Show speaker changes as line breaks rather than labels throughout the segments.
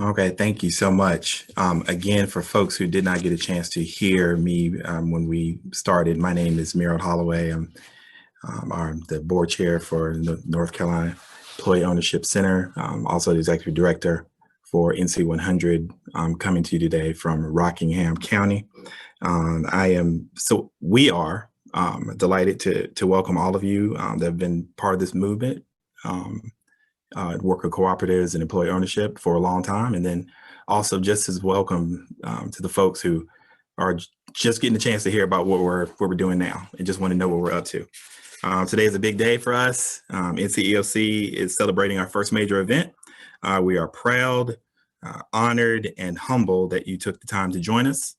Okay, thank you so much. Again, for folks who did not get a chance to hear me when we started, my name is Merrill Holloway. I'm the board chair for the North Carolina Employee Ownership Center, also the executive director for NC 100. I'm coming to you today from Rockingham County. We are delighted to welcome all of you that have been part of this movement. Worker cooperatives and employee ownership for a long time. And then also just as welcome to the folks who are just getting a chance to hear about what we're doing now and just want to know what we're up to. Today is a big day for us. NCEOC is celebrating our first major event. We are proud, honored, and humbled that you took the time to join us.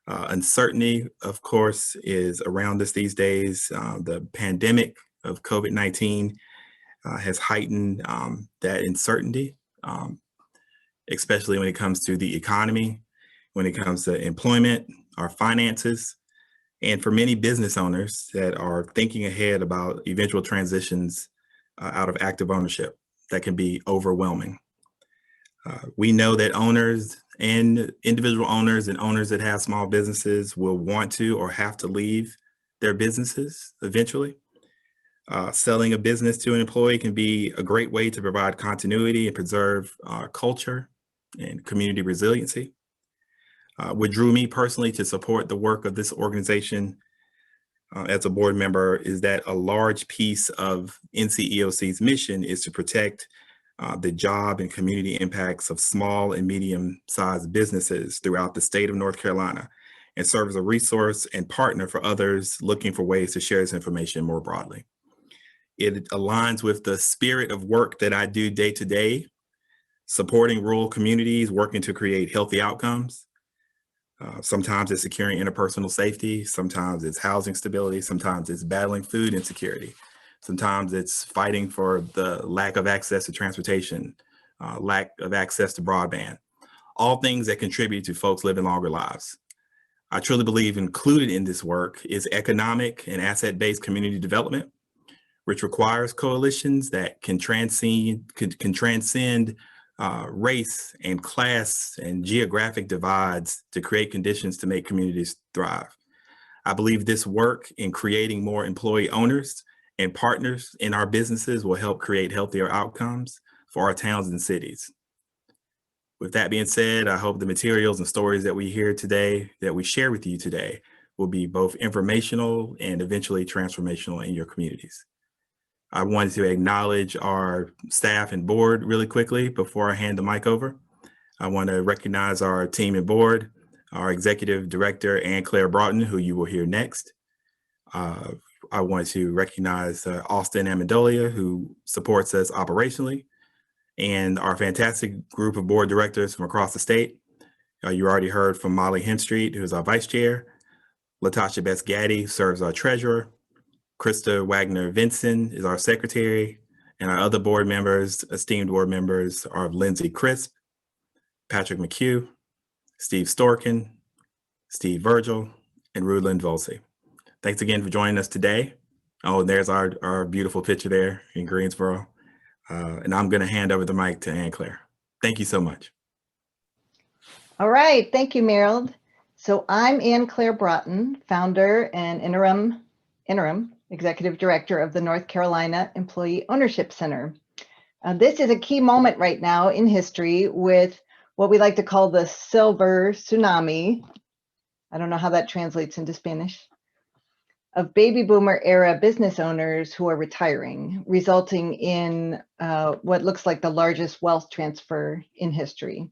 Uncertainty, of course, is around us these days. The pandemic of COVID-19 has heightened that uncertainty, especially when it comes to the economy, when it comes to employment, our finances, and for many business owners that are thinking ahead about eventual transitions out of active ownership, that can be overwhelming. We know that owners and individual owners and owners that have small businesses will want to or have to leave their businesses eventually. Selling a business to an employee can be a great way to provide continuity and preserve culture and community resiliency. What drew me personally to support the work of this organization as a board member is that a large piece of NCEOC's mission is to protect the job and community impacts of small and medium-sized businesses throughout the state of North Carolina and serve as a resource and partner for others looking for ways to share this information more broadly. It aligns with the spirit of work that I do day to day, supporting rural communities, working to create healthy outcomes. Sometimes it's securing interpersonal safety. Sometimes it's housing stability. Sometimes it's battling food insecurity. Sometimes it's fighting for the lack of access to transportation, lack of access to broadband, all things that contribute to folks living longer lives. I truly believe included in this work is economic and asset-based community development, which requires coalitions that can transcend race and class and geographic divides to create conditions to make communities thrive. I believe this work in creating more employee owners and partners in our businesses will help create healthier outcomes for our towns and cities. With that being said, I hope the materials and stories that we hear today, that we share with you today, will be both informational and eventually transformational in your communities. I wanted to acknowledge our staff and board really quickly before I hand the mic over. I want to recognize our team and board, our executive director, Ann Claire Broughton, who you will hear next. I want to recognize Austin Amendolia, who supports us operationally, and our fantastic group of board directors from across the state. You already heard from Molly Henstreet, who is our vice chair. Latasha Best-Gaddy serves our treasurer. Krista Wagner-Vinson is our secretary, and our other board members, esteemed board members, are Lindsay Crisp, Patrick McHugh, Steve Storkin, Steve Virgil, and Rudlin Volsey. Thanks again for joining us today. Oh, and there's our beautiful picture there in Greensboro. And I'm going to hand over the mic to Ann Claire. Thank you so much.
All right, thank you, Merrill. So I'm Ann Claire Broughton, founder and interim executive director of the North Carolina Employee Ownership Center. This is a key moment right now in history with what we like to call the Silver Tsunami. I don't know how that translates into Spanish. Of baby boomer era business owners who are retiring, resulting in what looks like the largest wealth transfer in history.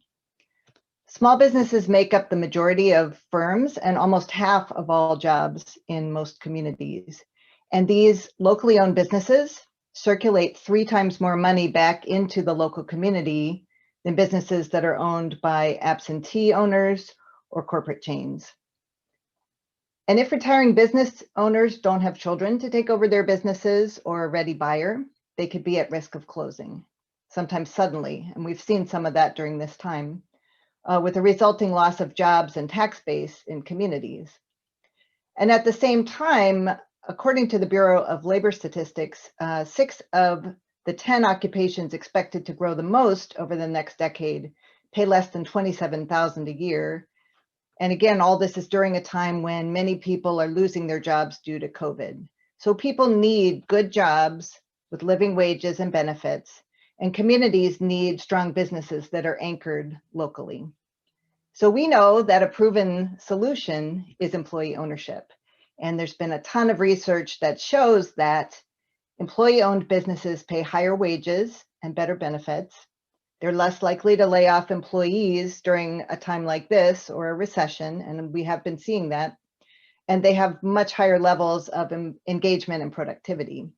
Small businesses make up the majority of firms and almost half of all jobs in most communities. And these locally owned businesses circulate 3 times more money back into the local community than businesses that are owned by absentee owners or corporate chains. And if retiring business owners don't have children to take over their businesses or a ready buyer, they could be at risk of closing, sometimes suddenly. And we've seen some of that during this time, with a resulting loss of jobs and tax base in communities. And at the same time, according to the Bureau of Labor Statistics, 6 of the 10 occupations expected to grow the most over the next decade pay less than $27,000 a year. And again, all this is during a time when many people are losing their jobs due to COVID. So people need good jobs with living wages and benefits, and communities need strong businesses that are anchored locally. So we know that a proven solution is employee ownership. And there's been a ton of research that shows that employee-owned businesses pay higher wages and better benefits. They're less likely to lay off employees during a time like this or a recession, and we have been seeing that. And they have much higher levels of engagement and productivity.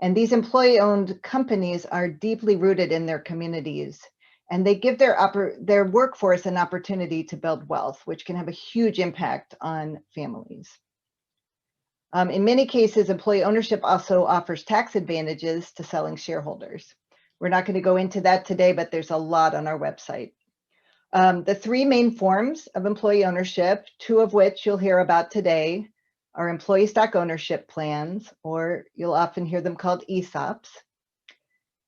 And these employee-owned companies are deeply rooted in their communities, and they give their workforce an opportunity to build wealth, which can have a huge impact on families. In many cases, employee ownership also offers tax advantages to selling shareholders. We're not going to go into that today, but there's a lot on our website. The three main forms of employee ownership, two of which you'll hear about today, are employee stock ownership plans, or you'll often hear them called ESOPs.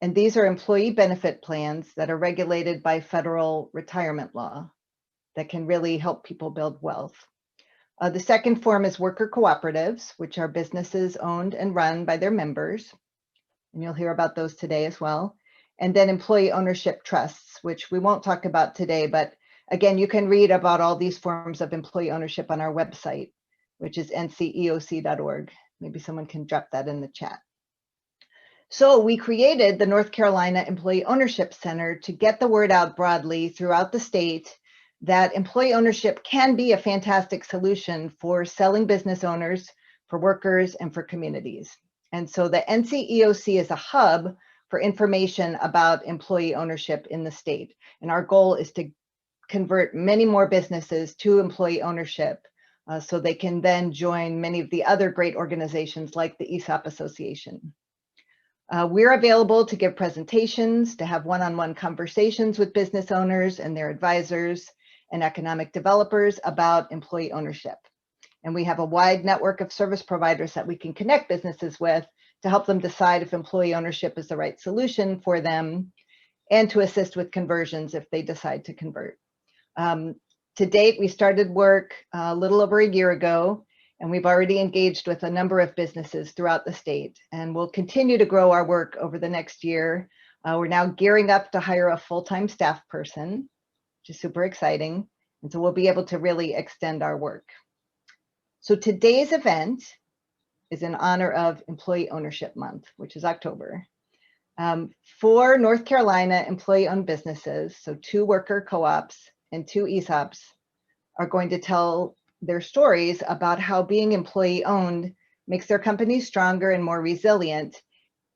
And these are employee benefit plans that are regulated by federal retirement law that can really help people build wealth. The second form is worker cooperatives, which are businesses owned and run by their members. And you'll hear about those today as well. And then employee ownership trusts, which we won't talk about today, but again, you can read about all these forms of employee ownership on our website, which is nceoc.org. Maybe someone can drop that in the chat. So we created the North Carolina Employee Ownership Center to get the word out broadly throughout the state that employee ownership can be a fantastic solution for selling business owners, for workers, and for communities. And so the NCEOC is a hub for information about employee ownership in the state. And our goal is to convert many more businesses to employee ownership so they can then join many of the other great organizations like the ESOP Association. We're available to give presentations, to have one-on-one conversations with business owners and their advisors and economic developers about employee ownership. And we have a wide network of service providers that we can connect businesses with to help them decide if employee ownership is the right solution for them, and to assist with conversions if they decide to convert. To date, we started work a little over a year ago, and we've already engaged with a number of businesses throughout the state, and we'll continue to grow our work over the next year. We're now gearing up to hire a full-time staff person, which is super exciting, and so we'll be able to really extend our work. So today's event is in honor of Employee Ownership Month, which is October. For North Carolina employee-owned businesses, so 2 worker co-ops and 2 ESOPs are going to tell their stories about how being employee-owned makes their companies stronger and more resilient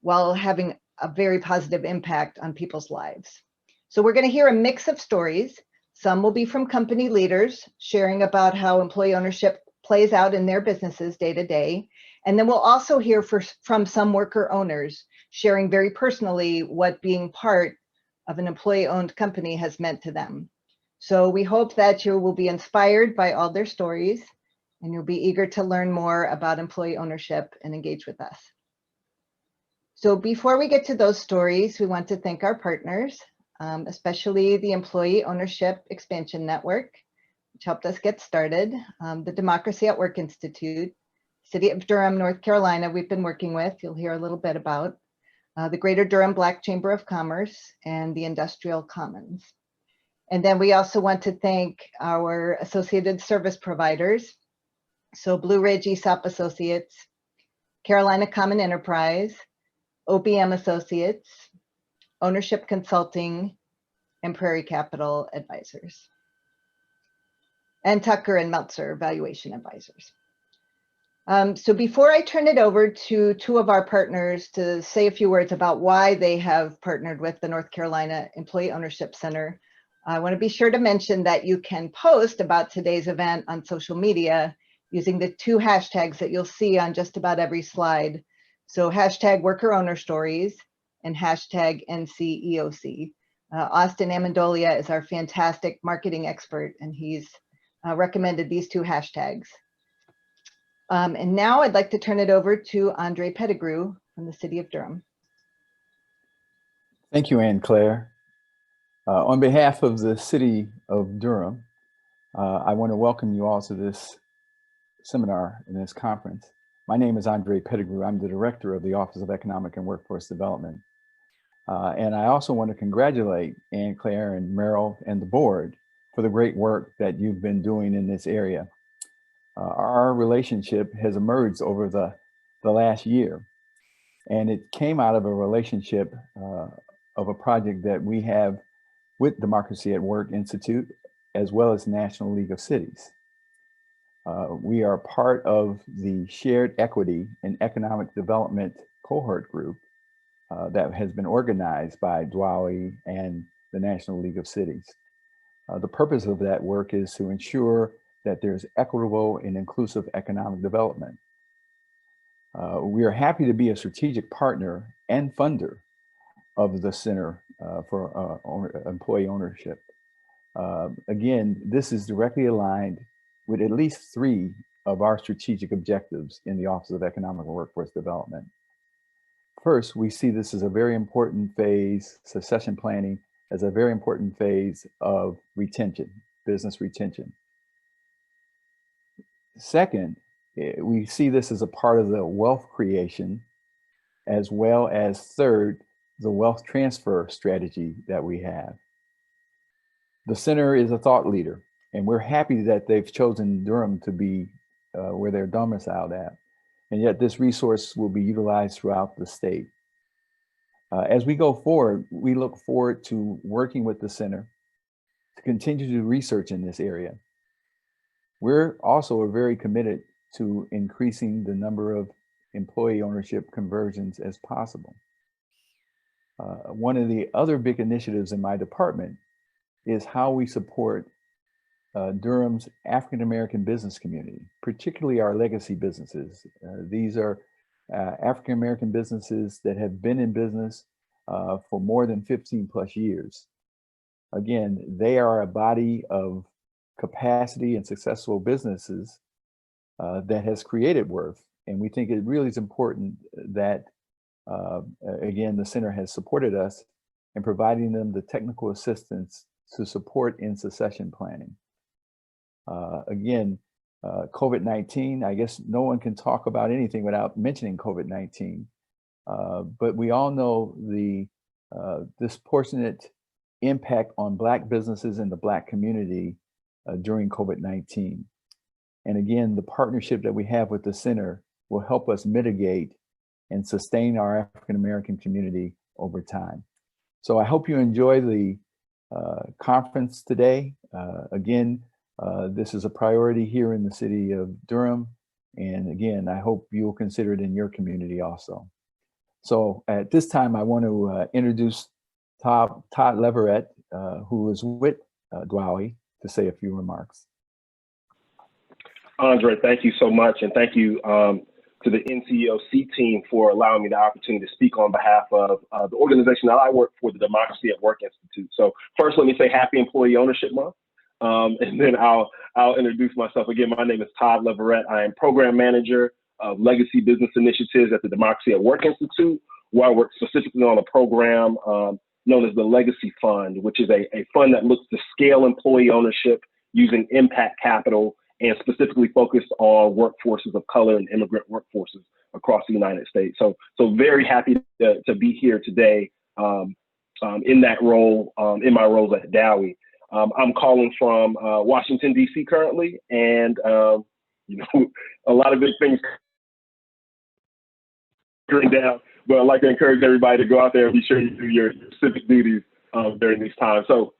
while having a very positive impact on people's lives. So we're going to hear a mix of stories. Some will be from company leaders sharing about how employee ownership plays out in their businesses day to day. And then we'll also hear from some worker owners sharing very personally what being part of an employee-owned company has meant to them. So we hope that you will be inspired by all their stories, and you'll be eager to learn more about employee ownership and engage with us. So before we get to those stories, we want to thank our partners, especially the Employee Ownership Expansion Network, which helped us get started, the Democracy at Work Institute, City of Durham, North Carolina, we've been working with, you'll hear a little bit about, the Greater Durham Black Chamber of Commerce, and the Industrial Commons. And then we also want to thank our associated service providers. So Blue Ridge ESOP Associates, Carolina Common Enterprise, OBM Associates, Ownership Consulting, and Prairie Capital Advisors. And Tucker and Meltzer Valuation Advisors. So before I turn it over to 2 of our partners to say a few words about why they have partnered with the North Carolina Employee Ownership Center, I want to be sure to mention that you can post about today's event on social media using the 2 hashtags that you'll see on just about every slide. So hashtag worker owner stories and hashtag NCEOC. Austin Amendolia is our fantastic marketing expert, and he's recommended these 2 hashtags. And now I'd like to turn it over to Andre Pettigrew from the City of Durham.
Thank you, Anne Claire. On behalf of the City of Durham, I want to welcome you all to this seminar and this conference. My name is Andre Pettigrew. I'm the Director of the Office of Economic and Workforce Development. And I also want to congratulate Ann Claire and Merrill and the board for the great work that you've been doing in this area. Our relationship has emerged over the last year, and it came out of a relationship of a project that we have with Democracy at Work Institute, as well as National League of Cities. We are part of the Shared Equity and Economic Development Cohort Group that has been organized by DWAWI and the National League of Cities. The purpose of that work is to ensure that there's equitable and inclusive economic development. We are happy to be a strategic partner and funder of the Center for Employee Ownership. Again, this is directly aligned with at least 3 of our strategic objectives in the Office of Economic and Workforce Development. First, we see this as a very important phase, succession planning, as a very important phase of retention, business retention. Second, we see this as a part of the wealth creation, as well as third, the wealth transfer strategy that we have. The center is a thought leader, and we're happy that they've chosen Durham to be where they're domiciled at. And yet this resource will be utilized throughout the state. As we go forward, we look forward to working with the center to continue to do research in this area. We're also very committed to increasing the number of employee ownership conversions as possible. One of the other big initiatives in my department is how we support Durham's African-American business community, particularly our legacy businesses. These are African-American businesses that have been in business for more than 15 plus years. Again, they are a body of capacity and successful businesses that has created worth. And we think it really is important that, again, the center has supported us in providing them the technical assistance to support in succession planning. Again, COVID-19, I guess no one can talk about anything without mentioning COVID-19, but we all know the disproportionate impact on Black businesses and the Black community during COVID-19. And again, the partnership that we have with the center will help us mitigate and sustain our African-American community over time. So I hope you enjoy the conference today. Again, this is a priority here in the city of Durham. And again, I hope you'll consider it in your community also. So at this time, I want to introduce Todd Leverett, who is with DWAWI, to say a few remarks.
Andre, thank you so much. And thank you to the NCEOC team for allowing me the opportunity to speak on behalf of the organization that I work for, the Democracy at Work Institute. So first, let me say Happy Employee Ownership Month. And then I'll introduce myself again. My name is Todd Leverett. I am Program Manager of Legacy Business Initiatives at the Democracy at Work Institute, where I work specifically on a program known as the Legacy Fund, which is a fund that looks to scale employee ownership using impact capital and specifically focused on workforces of color and immigrant workforces across the United States. So very happy to be here today in that role, in my roles at DWAWI. I'm calling from Washington, D.C. currently, and you know, a lot of big things going down, but I'd like to encourage everybody to go out there and be sure you do your civic duties during these times. So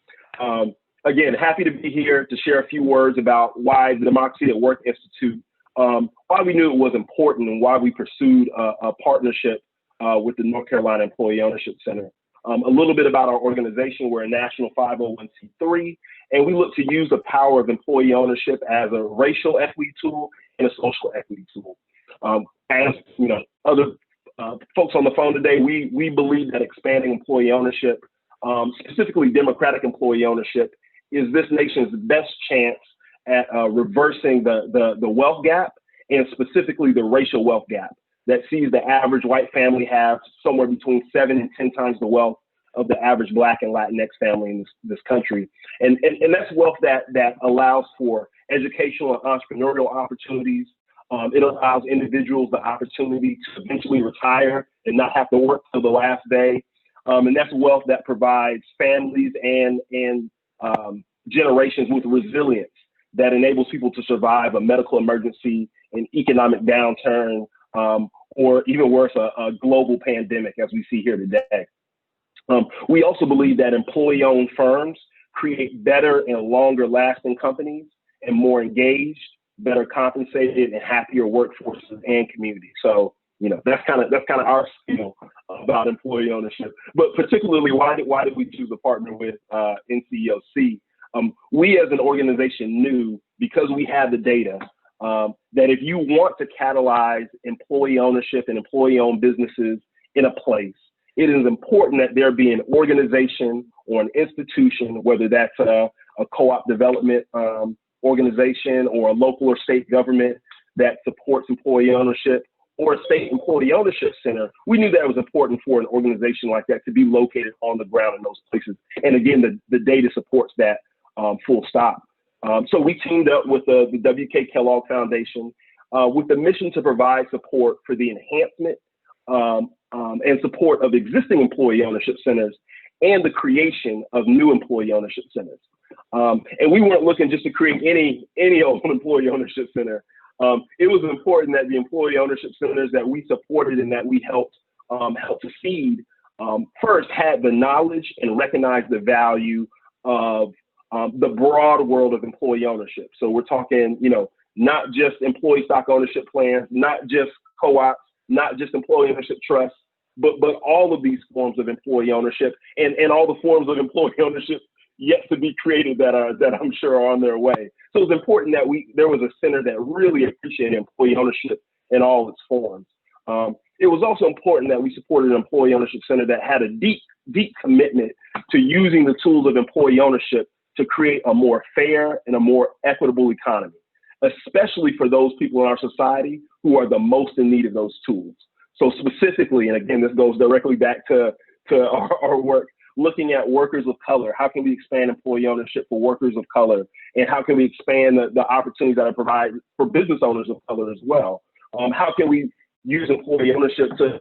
again, happy to be here to share a few words about why the Democracy at Work Institute, why we knew it was important and why we pursued a partnership with the North Carolina Employee Ownership Center. A little bit about our organization. We're a national 501c3, and we look to use the power of employee ownership as a racial equity tool and a social equity tool. As you know, other folks on the phone today, we believe that expanding employee ownership, specifically democratic employee ownership, is this nation's best chance at reversing the wealth gap, and specifically the racial wealth gap that sees the average white family have somewhere between 7 and 10 times the wealth of the average Black and Latinx family in this country. And that's wealth that allows for educational and entrepreneurial opportunities. It allows individuals the opportunity to eventually retire and not have to work till the last day. And that's wealth that provides families and generations with resilience that enables people to survive a medical emergency, an economic downturn, or even worse, a global pandemic as we see here today. We also believe that employee-owned firms create better and longer lasting companies and more engaged, better compensated, and happier workforces and communities. So, that's kind of our spiel about employee ownership. But particularly, why did we choose to partner with NCEOC? We as an organization knew, because we had the data, that if you want to catalyze employee ownership and employee-owned businesses in a place, it is important that there be an organization or an institution, whether that's a co-op development organization or a local or state government that supports employee ownership, or a state employee ownership center. We knew that it was important for an organization like that to be located on the ground in those places. And again, the data supports that, full stop. So we teamed up with the W.K. Kellogg Foundation with the mission to provide support for the enhancement and support of existing employee ownership centers and the creation of new employee ownership centers. And we weren't looking just to create any old employee ownership center. It was important that the employee ownership centers that we supported and that we helped to seed first had the knowledge and recognized the value of the broad world of employee ownership. So we're talking, not just employee stock ownership plans, not just co-ops, not just employee ownership trusts, but all of these forms of employee ownership and all the forms of employee ownership yet to be created that I'm sure are on their way. So it's important that there was a center that really appreciated employee ownership in all its forms. It was also important that we supported an employee ownership center that had a deep commitment to using the tools of employee ownership to create a more fair and a more equitable economy, especially for those people in our society who are the most in need of those tools. So specifically, and again, this goes directly back to our work, looking at workers of color. How can we expand employee ownership for workers of color? And how can we expand the opportunities that are provided for business owners of color as well? How can we use employee ownership to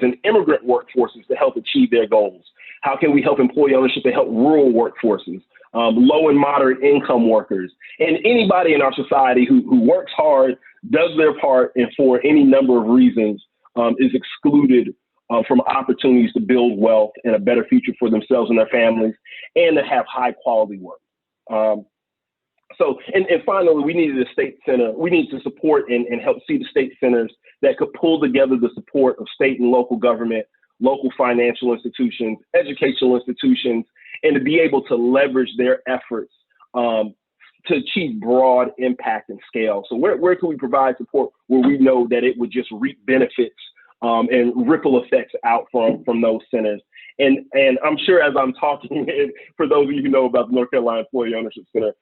and immigrant workforces to help achieve their goals? How can we help employee ownership to help rural workforces, low and moderate income workers, and anybody in our society who works hard, does their part, and for any number of reasons is excluded from opportunities to build wealth and a better future for themselves and their families, and to have high quality work. And finally, we needed a state center. We need to support and help see the state centers that could pull together the support of state and local government, local financial institutions, educational institutions, and to be able to leverage their efforts to achieve broad impact and scale. So where can we provide support where we know that it would just reap benefits and ripple effects out from those centers? And I'm sure as I'm talking, for those of you who know about the North Carolina Employee Ownership Center,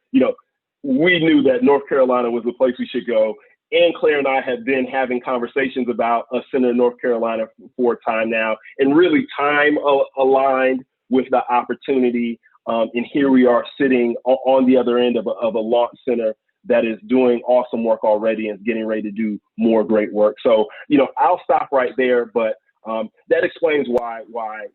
we knew that North Carolina was the place we should go. And Claire and I have been having conversations about a center in North Carolina for a time now, and really time aligned with the opportunity. And here we are sitting on the other end of a launch center that is doing awesome work already and is getting ready to do more great work. So, I'll stop right there, but that explains why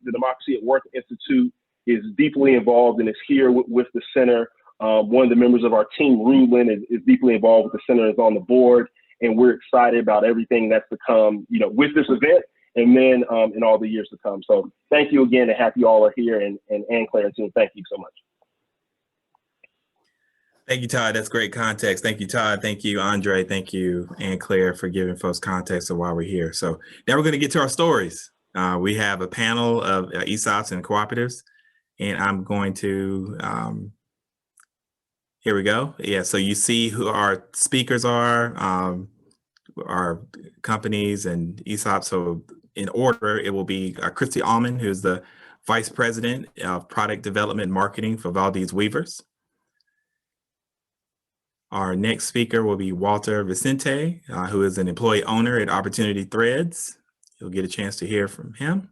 the Democracy at Work Institute is deeply involved and is here with the center. One of the members of our team, Rudlin, is deeply involved with the center, is on the board, and we're excited about everything that's to come, with this event and then in all the years to come. So thank you again, and happy you all are here, and Ann, Claire, and team, thank you so much.
Thank you, Todd. That's great context. Thank you, Todd. Thank you, Andre. Thank you, Ann Claire, for giving folks context of why we're here. So now we're going to get to our stories. We have a panel of ESOPs and cooperatives, and I'm going to here we go. Yeah, so you see who our speakers are, our companies and ESOPs. So in order, it will be Christy Allman, who's the Vice President of Product Development and Marketing for Valdez Weavers. Our next speaker will be Walter Vicente, who is an employee owner at Opportunity Threads. You'll get a chance to hear from him.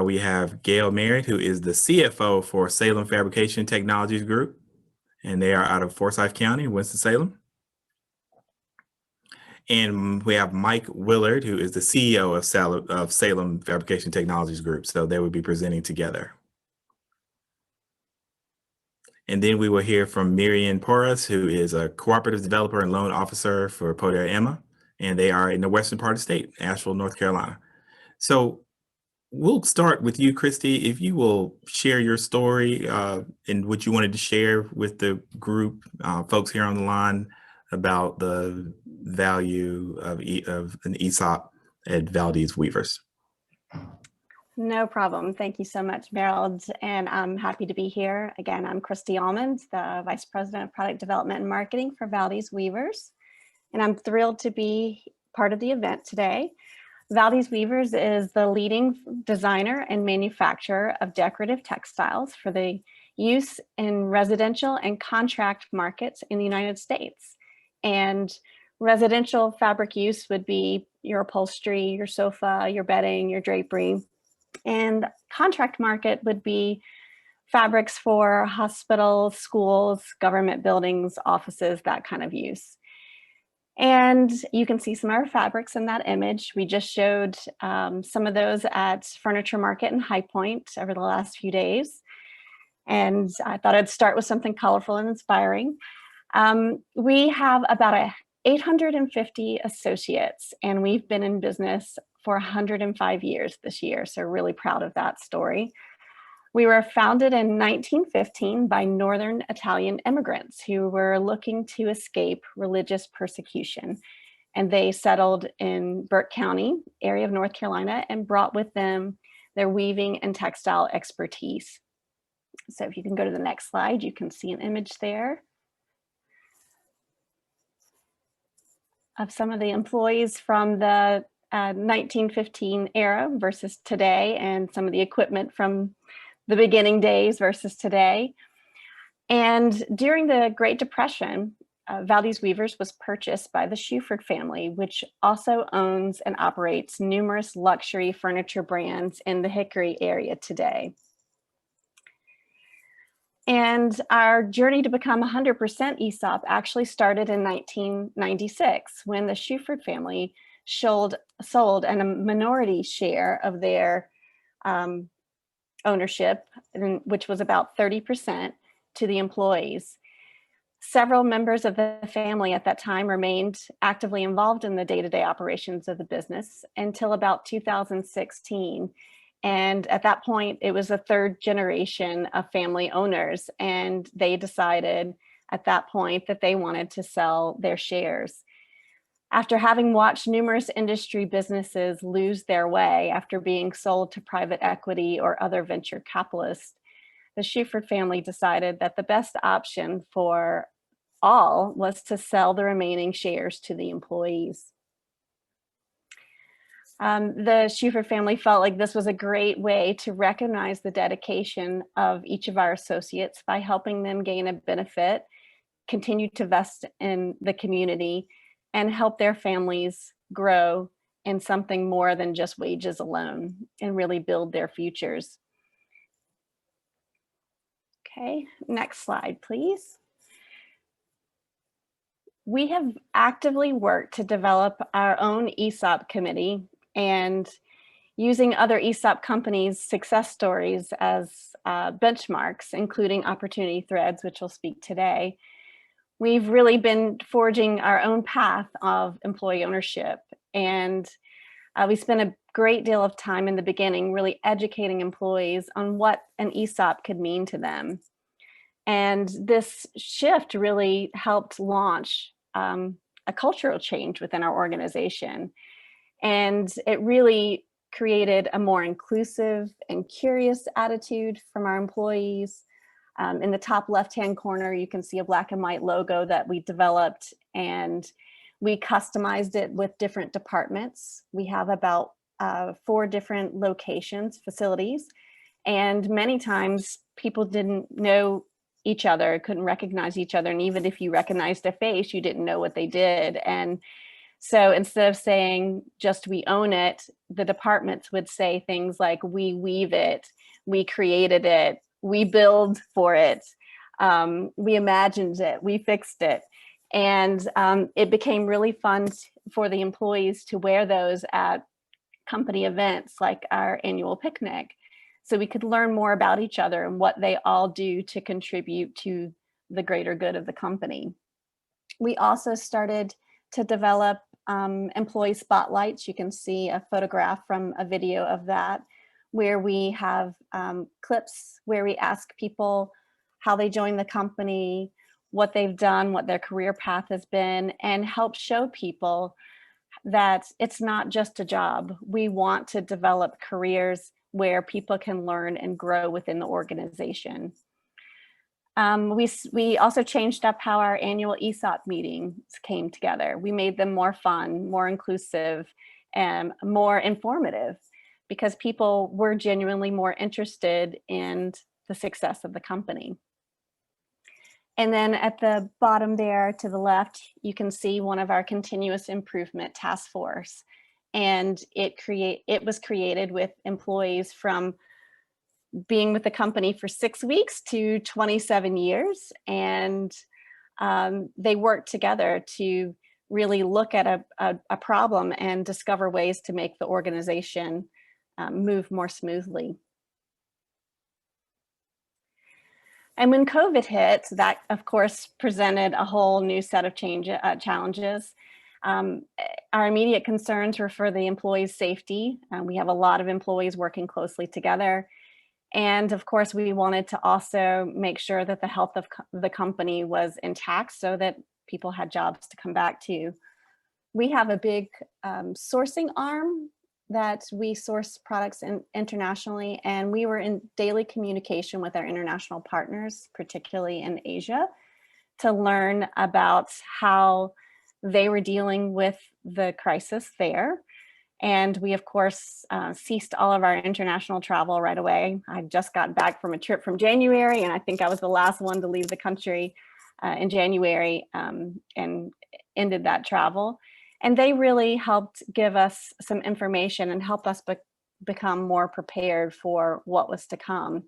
We have Gail Merritt, who is the CFO for Salem Fabrication Technologies Group, and they are out of Forsyth County, Winston-Salem. And we have Mike Willard, who is the CEO of Salem Fabrication Technologies Group. So they will be presenting together. And then we will hear from Miriam Porras, who is a cooperative developer and loan officer for Poder Emma, and they are in the western part of the state, Asheville, North Carolina. So we'll start with you, Christy. If you will share your story and what you wanted to share with the group, folks here on the line, about the value of an ESOP at Valdez Weavers.
No problem. Thank you so much, Meryl, and I'm happy to be here. Again, I'm Christy Almond, the Vice President of Product Development and Marketing for Valdez Weavers, and I'm thrilled to be part of the event today. Valdez Weavers is the leading designer and manufacturer of decorative textiles for the use in residential and contract markets in the United States. And residential fabric use would be your upholstery, your sofa, your bedding, your drapery. And contract market would be fabrics for hospitals, schools, government buildings, offices, that kind of use. And you can see some of our fabrics in that image. We just showed some of those at Furniture Market in High Point over the last few days. And I thought I'd start with something colorful and inspiring. We have about 850 associates, and we've been in business for 105 years this year, so really proud of that story. We were founded in 1915 by Northern Italian immigrants who were looking to escape religious persecution, and they settled in Burke County area of North Carolina and brought with them their weaving and textile expertise. So if you can go to the next slide, you can see an image there of some of the employees from the 1915 era versus today, and some of the equipment from the beginning days versus today. And during the Great Depression, Valdez Weavers was purchased by the Shuford family, which also owns and operates numerous luxury furniture brands in the Hickory area today. And our journey to become 100% ESOP actually started in 1996 when the Shuford family sold a minority share of their ownership, which was about 30%, to the employees. Several members of the family at that time remained actively involved in the day-to-day operations of the business until about 2016. And at that point, it was a third generation of family owners, and they decided at that point that they wanted to sell their shares. After having watched numerous industry businesses lose their way after being sold to private equity or other venture capitalists, the Shuford family decided that the best option for all was to sell the remaining shares to the employees. The Shuford family felt like this was a great way to recognize the dedication of each of our associates by helping them gain a benefit, continue to invest in the community, and help their families grow in something more than just wages alone and really build their futures. Okay, next slide, please. We have actively worked to develop our own ESOP committee, and using other ESOP companies' success stories as benchmarks, including opportunity threads, which we'll speak today. We've really been forging our own path of employee ownership, and we spent a great deal of time in the beginning really educating employees on what an ESOP could mean to them. And this shift really helped launch a cultural change within our organization. And it really created a more inclusive and curious attitude from our employees. In the top left-hand corner, you can see a black and white logo that we developed, and we customized it with different departments. We have about 4 different locations, facilities, and many times people didn't know each other, couldn't recognize each other. And even if you recognized a face, you didn't know what they did. And So instead of saying just we own it, the departments would say things like we weave it, we created it, we build for it, we imagined it, we fixed it. And it became really fun for the employees to wear those at company events like our annual picnic. So we could learn more about each other and what they all do to contribute to the greater good of the company. We also started to develop employee spotlights. You can see a photograph from a video of that, where we have clips where we ask people how they joined the company, what they've done, what their career path has been, and help show people that it's not just a job. We want to develop careers where people can learn and grow within the organization. We also changed up how our annual ESOP meetings came together. We made them more fun, more inclusive, and more informative, because people were genuinely more interested in the success of the company. And then at the bottom there to the left, you can see one of our continuous improvement task force. And it was created with employees from being with the company for 6 weeks to 27 years. And they worked together to really look at a problem and discover ways to make the organization move more smoothly. And when COVID hit, that of course presented a whole new set of challenges. Our immediate concerns were for the employees' safety. We have a lot of employees working closely together. And of course, we wanted to also make sure that the health of the company was intact so that people had jobs to come back to. We have a big sourcing arm that we source products internationally, and we were in daily communication with our international partners, particularly in Asia, to learn about how they were dealing with the crisis there. And we, of course, ceased all of our international travel right away. I just got back from a trip from January, and I think I was the last one to leave the country in January, and ended that travel. And they really helped give us some information and help us become more prepared for what was to come.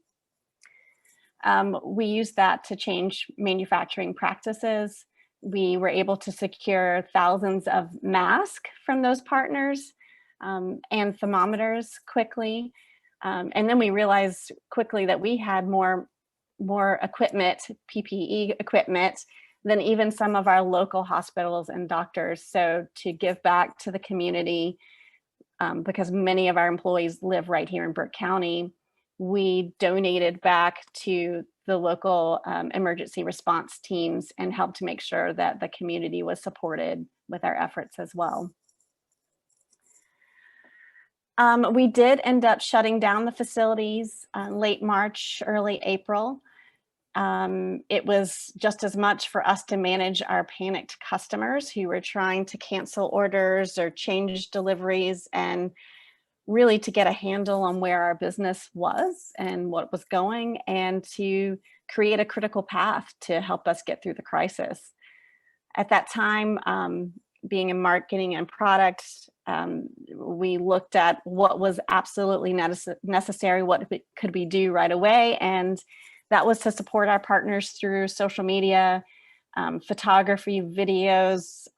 We used that to change manufacturing practices. We were able to secure thousands of masks from those partners, and thermometers quickly. And then we realized quickly that we had more equipment, PPE equipment, than even some of our local hospitals and doctors. So to give back to the community, because many of our employees live right here in Burke County, we donated back to the local emergency response teams and helped to make sure that the community was supported with our efforts as well. We did end up shutting down the facilities late March, early April. It was just as much for us to manage our panicked customers who were trying to cancel orders or change deliveries, and really to get a handle on where our business was and what was going, and to create a critical path to help us get through the crisis. At that time, being in marketing and product, we looked at what was absolutely necessary, what could we do right away, and that was to support our partners through social media, photography, videos,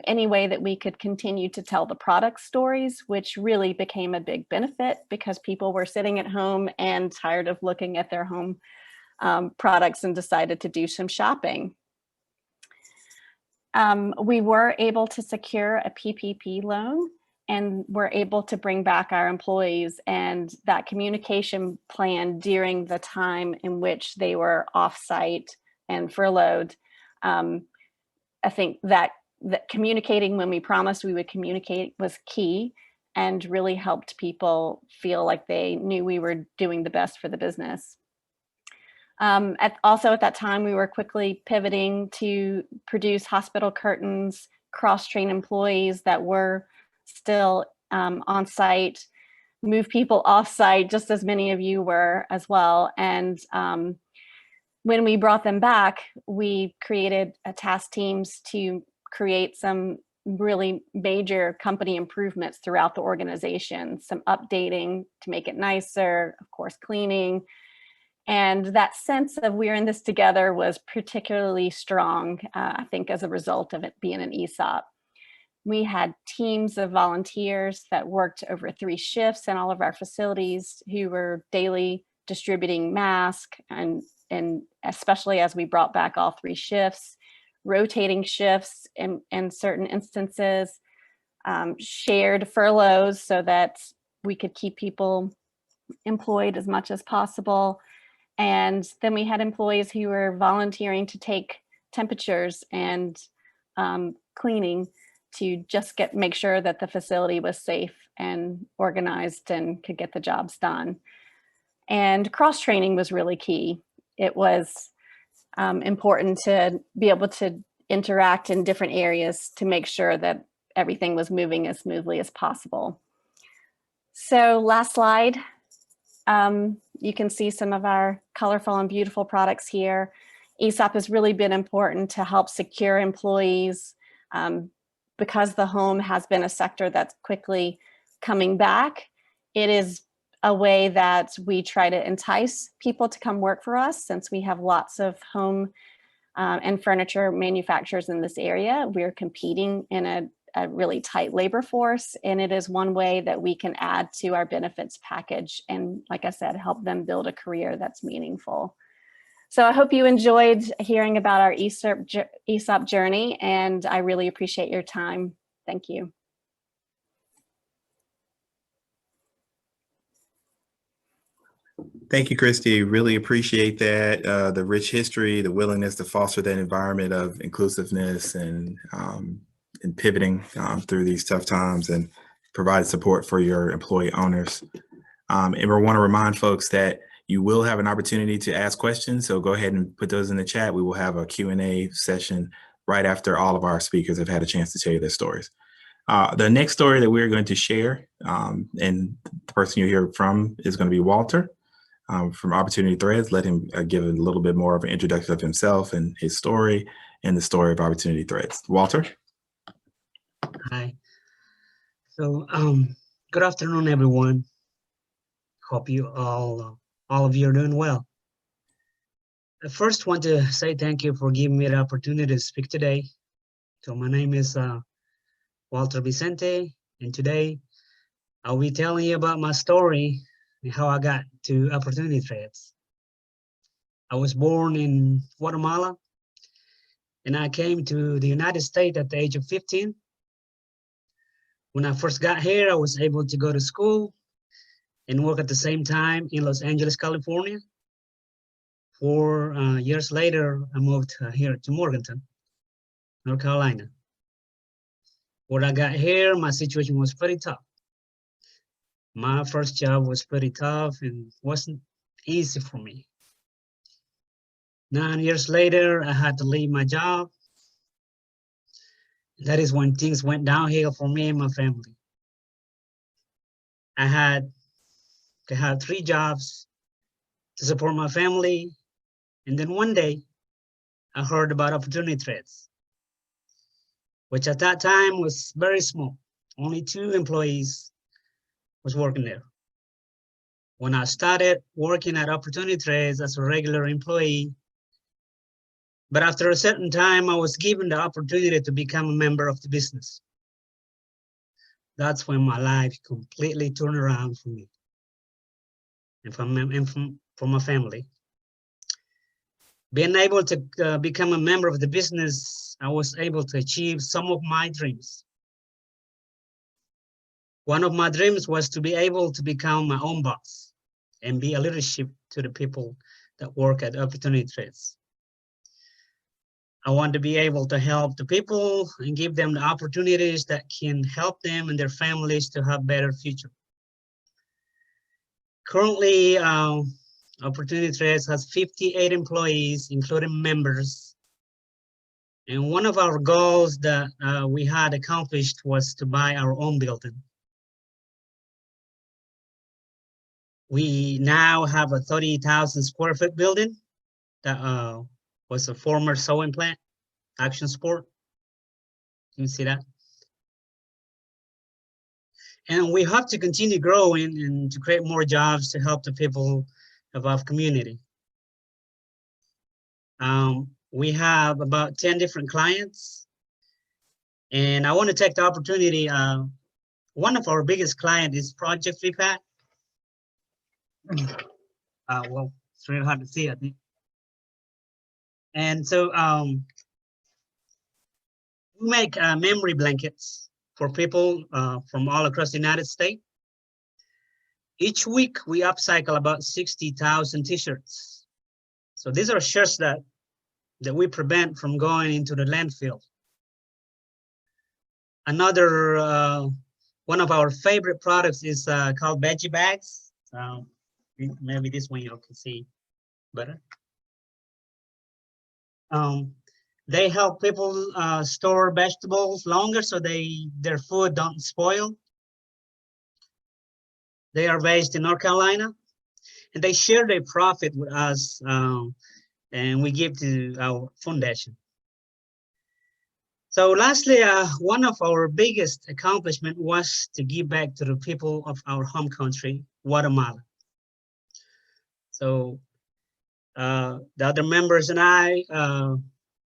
any way that we could continue to tell the product stories, which really became a big benefit because people were sitting at home and tired of looking at their home products and decided to do some shopping. We were able to secure a PPP loan and were able to bring back our employees, and that communication plan during the time in which they were off-site and furloughed. I think that communicating when we promised we would communicate was key and really helped people feel like they knew we were doing the best for the business. Also at that time, we were quickly pivoting to produce hospital curtains, cross-train employees that were still on site, move people off site, just as many of you were as well. And when we brought them back, we created task teams to create some really major company improvements throughout the organization, some updating to make it nicer, of course, cleaning. And that sense of we're in this together was particularly strong, I think, as a result of it being an ESOP. We had teams of volunteers that worked over 3 shifts in all of our facilities who were daily distributing masks, and especially as we brought back all 3 shifts, rotating shifts in certain instances, shared furloughs so that we could keep people employed as much as possible. And then we had employees who were volunteering to take temperatures and cleaning to just make sure that the facility was safe and organized and could get the jobs done. And cross-training was really key. It was important to be able to interact in different areas to make sure that everything was moving as smoothly as possible. So last slide. You can see some of our colorful and beautiful products here. ESOP has really been important to help secure employees because the home has been a sector that's quickly coming back. It is a way that we try to entice people to come work for us, since we have lots of home and furniture manufacturers in this area. We're competing in a really tight labor force, and it is one way that we can add to our benefits package and, like I said, help them build a career that's meaningful. So I hope you enjoyed hearing about our ESOP journey, and I really appreciate your time. Thank you.
Thank you, Christy. Really appreciate that. The rich history, the willingness to foster that environment of inclusiveness and pivoting through these tough times and provide support for your employee owners. And we want to remind folks that you will have an opportunity to ask questions. So go ahead and put those in the chat. We will have a Q&A session right after all of our speakers have had a chance to tell you their stories. The next story that we're going to share, and the person you hear from is going to be Walter from Opportunity Threads. Let him give a little bit more of an introduction of himself and his story and the story of Opportunity Threads. Walter.
Hi. So good afternoon, everyone. Hope you all of you are doing well. I first want to say thank you for giving me the opportunity to speak today. So my name is Walter Vicente, and today I'll be telling you about my story and how I got to Opportunity Threads. I was born in Guatemala, and I came to the United States at the age of 15. When I first got here, I was able to go to school and work at the same time in Los Angeles, California. 4 years later, I moved here to Morganton, North Carolina. When I got here, my situation was pretty tough. My first job was pretty tough and wasn't easy for me. 9 years later, I had to leave my job. That is when things went downhill for me and my family. I had to have 3 jobs to support my family. And then one day, I heard about Opportunity Threads, which at that time was very small. Only 2 employees was working there. When I started working at Opportunity Threads as a regular employee, but after a certain time, I was given the opportunity to become a member of the business. That's when my life completely turned around for me and for my family. Being able to become a member of the business, I was able to achieve some of my dreams. One of my dreams was to be able to become my own boss and be a leadership to the people that work at Opportunity Threads. I want to be able to help the people and give them the opportunities that can help them and their families to have a better future. Currently, Opportunity Threads has 58 employees, including members. And one of our goals that we had accomplished was to buy our own building. We now have a 30,000 square foot building that was a former sewing plant, Action Sport. You can see that. And we hope to continue growing and to create more jobs to help the people of our community. We have about 10 different clients. And I want to take the opportunity, one of our biggest clients is Project Repack. Well, it's really hard to see, I think. And so we make memory blankets for people from all across the United States. Each week, we upcycle about 60,000 t-shirts. So these are shirts that we prevent from going into the landfill. Another one of our favorite products is called Veggie Bags. Maybe this one you can see better. They help people store vegetables longer so their food don't spoil. They are based in North Carolina, and they share their profit with us, and we give to our foundation. So lastly, one of our biggest accomplishments was to give back to the people of our home country, Guatemala. So the other members and I,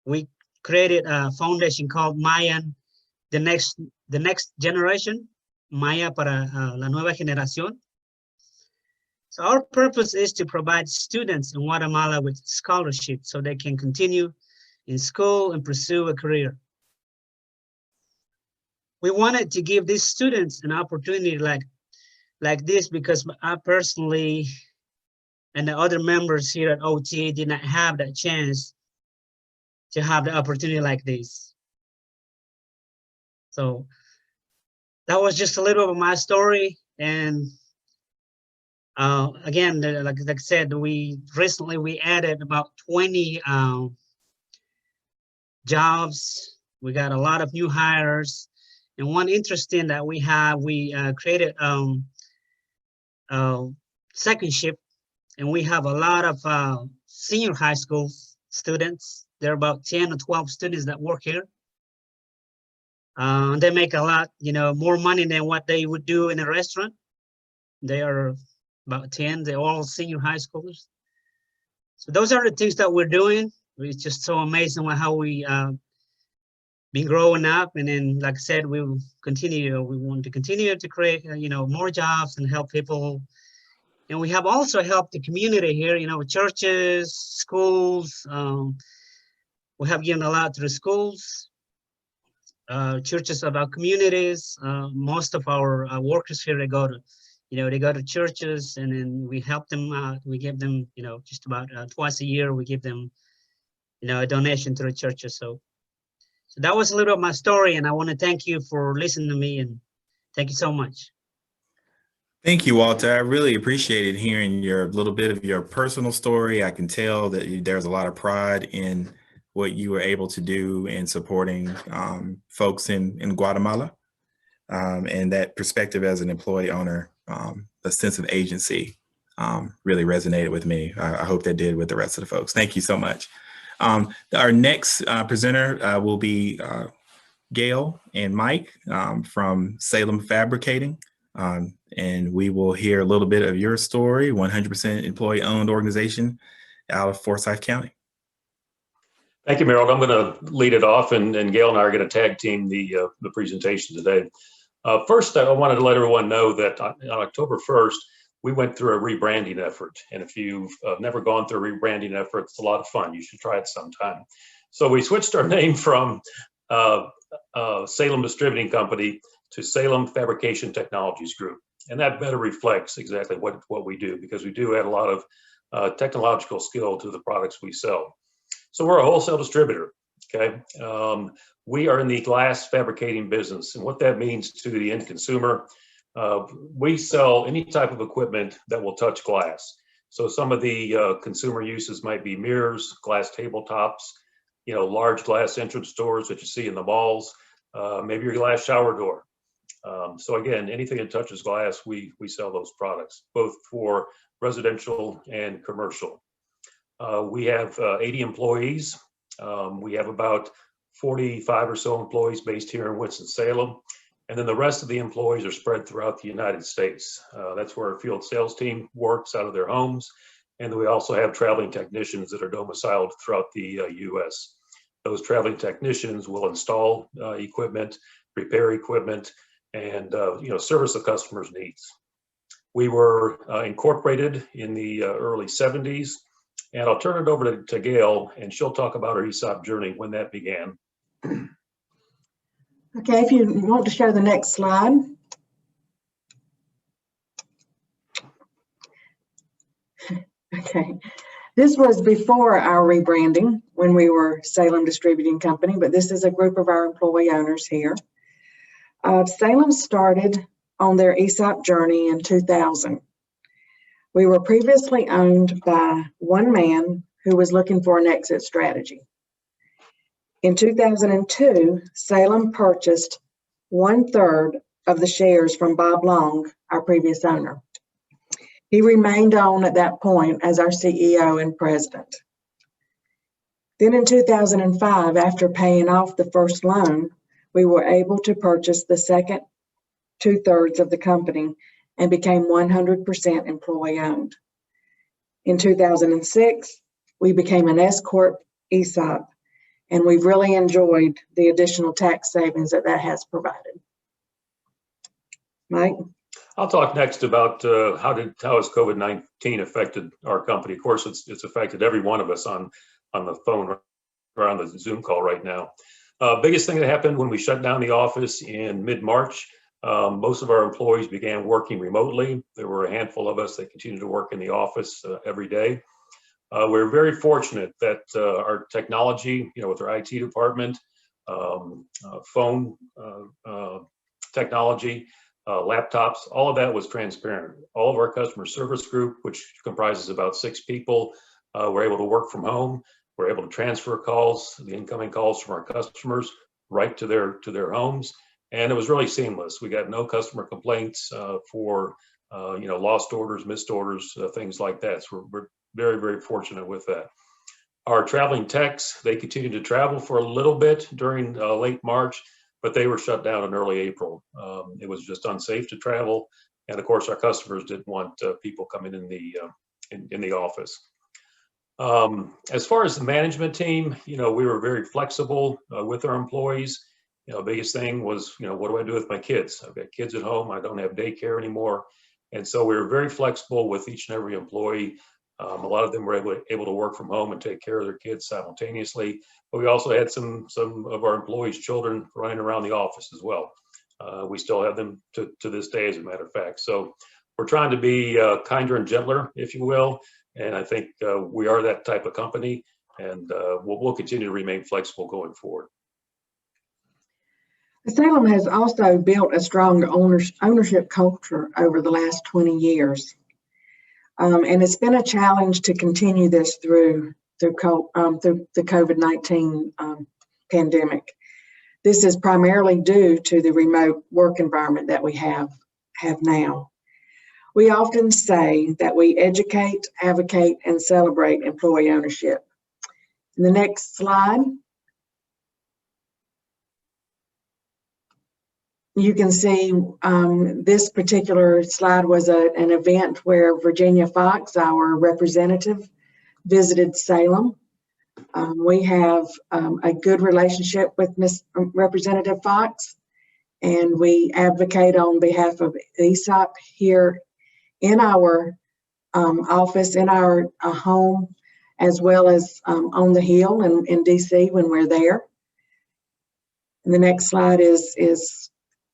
we created a foundation called Mayan, the next generation, Maya para la nueva generación. So our purpose is to provide students in Guatemala with scholarships so they can continue in school and pursue a career. We wanted to give these students an opportunity like this because I personally and the other members here at OTA did not have that chance to have the opportunity like this. So that was just a little of my story. And again, like I said, we recently added about 20 jobs. We got a lot of new hires. And one interesting that we have, we created second shift, and we have a lot of senior high school students. There are about 10 or 12 students that work here. They make a lot, more money than what they would do in a restaurant. They are about 10, they're all senior high schoolers. So those are the things that we're doing. It's just so amazing how we been growing up. And then, like I said, we will continue, we want to continue to create, more jobs and help people. And we have also helped the community here, churches, schools. We have given a lot to the schools, churches of our communities. Most of our workers here, they go to churches, and then we help them out. We give them, just about twice a year, we give them, a donation to the churches. So that was a little of my story, and I want to thank you for listening to me, and thank you so much.
Thank you, Walter. I really appreciated hearing your little bit of your personal story. I can tell that there's a lot of pride in what you were able to do in supporting folks in Guatemala, and that perspective as an employee owner, a sense of agency really resonated with me. I hope that did with the rest of the folks. Thank you so much. Our next presenter will be Gail and Mike from Salem Fabricating. And we will hear a little bit of your story, 100% employee-owned organization out of Forsyth County.
Thank you, Merrill. I'm going to lead it off, and Gail and I are going to tag team the presentation today. First, I wanted to let everyone know that on October 1st, we went through a rebranding effort. And if you've never gone through a rebranding effort, it's a lot of fun. You should try it sometime. So we switched our name from Salem Distributing Company to Salem Fabrication Technologies Group. And that better reflects exactly what we do, because we do add a lot of technological skill to the products we sell. So we're a wholesale distributor, okay? We are in the glass fabricating business. And what that means to the end consumer, we sell any type of equipment that will touch glass. So some of the consumer uses might be mirrors, glass tabletops, large glass entrance doors that you see in the malls, maybe your glass shower door. So again, anything that touches glass, we sell those products, both for residential and commercial. We have 80 employees. We have about 45 or so employees based here in Winston-Salem. And then the rest of the employees are spread throughout the United States. That's where our field sales team works out of their homes. And then we also have traveling technicians that are domiciled throughout the US. Those traveling technicians will install equipment, repair equipment, and service the customer's needs. We were incorporated in the early 70s, and I'll turn it over to Gail, and she'll talk about our Esop journey when that began.
Okay, if you want to show the next slide. Okay, this was before our rebranding when we were Salem Distributing Company, but this is a group of our employee owners here. Salem started on their Esop journey in 2000. We were previously owned by one man who was looking for an exit strategy. In 2002, Salem purchased 1/3 of the shares from Bob Long, our previous owner. He remained on at that point as our CEO and president. Then in 2005, after paying off the first loan, we were able to purchase the second 2/3 of the company and became 100% employee owned. In 2006, we became an S Corp ESOP, and we've really enjoyed the additional tax savings that has provided. Mike?
I'll talk next about how has COVID-19 affected our company. Of course, it's affected every one of us on the phone or on the Zoom call right now. Biggest thing that happened when we shut down the office in mid-March, most of our employees began working remotely. There were a handful of us that continued to work in the office every day. We're very fortunate that our technology, with our IT department, phone technology, laptops, all of that was transparent. All of our customer service group, which comprises about 6 people, were able to work from home. We're able to transfer calls, the incoming calls from our customers, right to their homes, and it was really seamless. We got no customer complaints for lost orders, missed orders, things like that. So we're very, very fortunate with that. Our traveling techs, they continued to travel for a little bit during late March, but they were shut down in early April. It was just unsafe to travel, and of course, our customers didn't want people coming in the office. As far as the management team, we were very flexible with our employees. Biggest thing was, what do I do with my kids? I've got kids at home. I don't have daycare anymore. And so we were very flexible with each and every employee. A lot of them were able to work from home and take care of their kids simultaneously. But we also had some of our employees' children running around the office as well. We still have them to this day, as a matter of fact. So we're trying to be kinder and gentler, if you will. And I think we are that type of company, and we'll continue to remain flexible going forward.
Salem has also built a strong ownership culture over the last 20 years. And it's been a challenge to continue this through the COVID-19 pandemic. This is primarily due to the remote work environment that we have now. We often say that we educate, advocate, and celebrate employee ownership. In the next slide, you can see this particular slide was an event where Virginia Fox, our representative, visited Salem. We have a good relationship with Representative Fox, and we advocate on behalf of ESOP here in our office, in our home, as well as on the Hill in DC when we're there. And the next slide is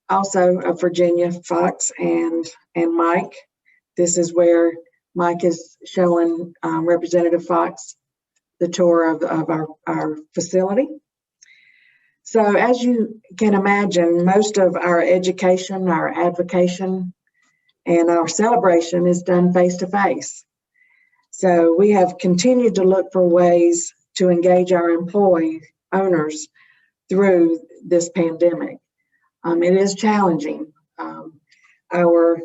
also of Virginia Fox and Mike. This is where Mike is showing Representative Fox the tour of our facility. So as you can imagine, most of our education, our advocation, and our celebration is done face-to-face. So we have continued to look for ways to engage our employee owners through this pandemic. It is challenging. Our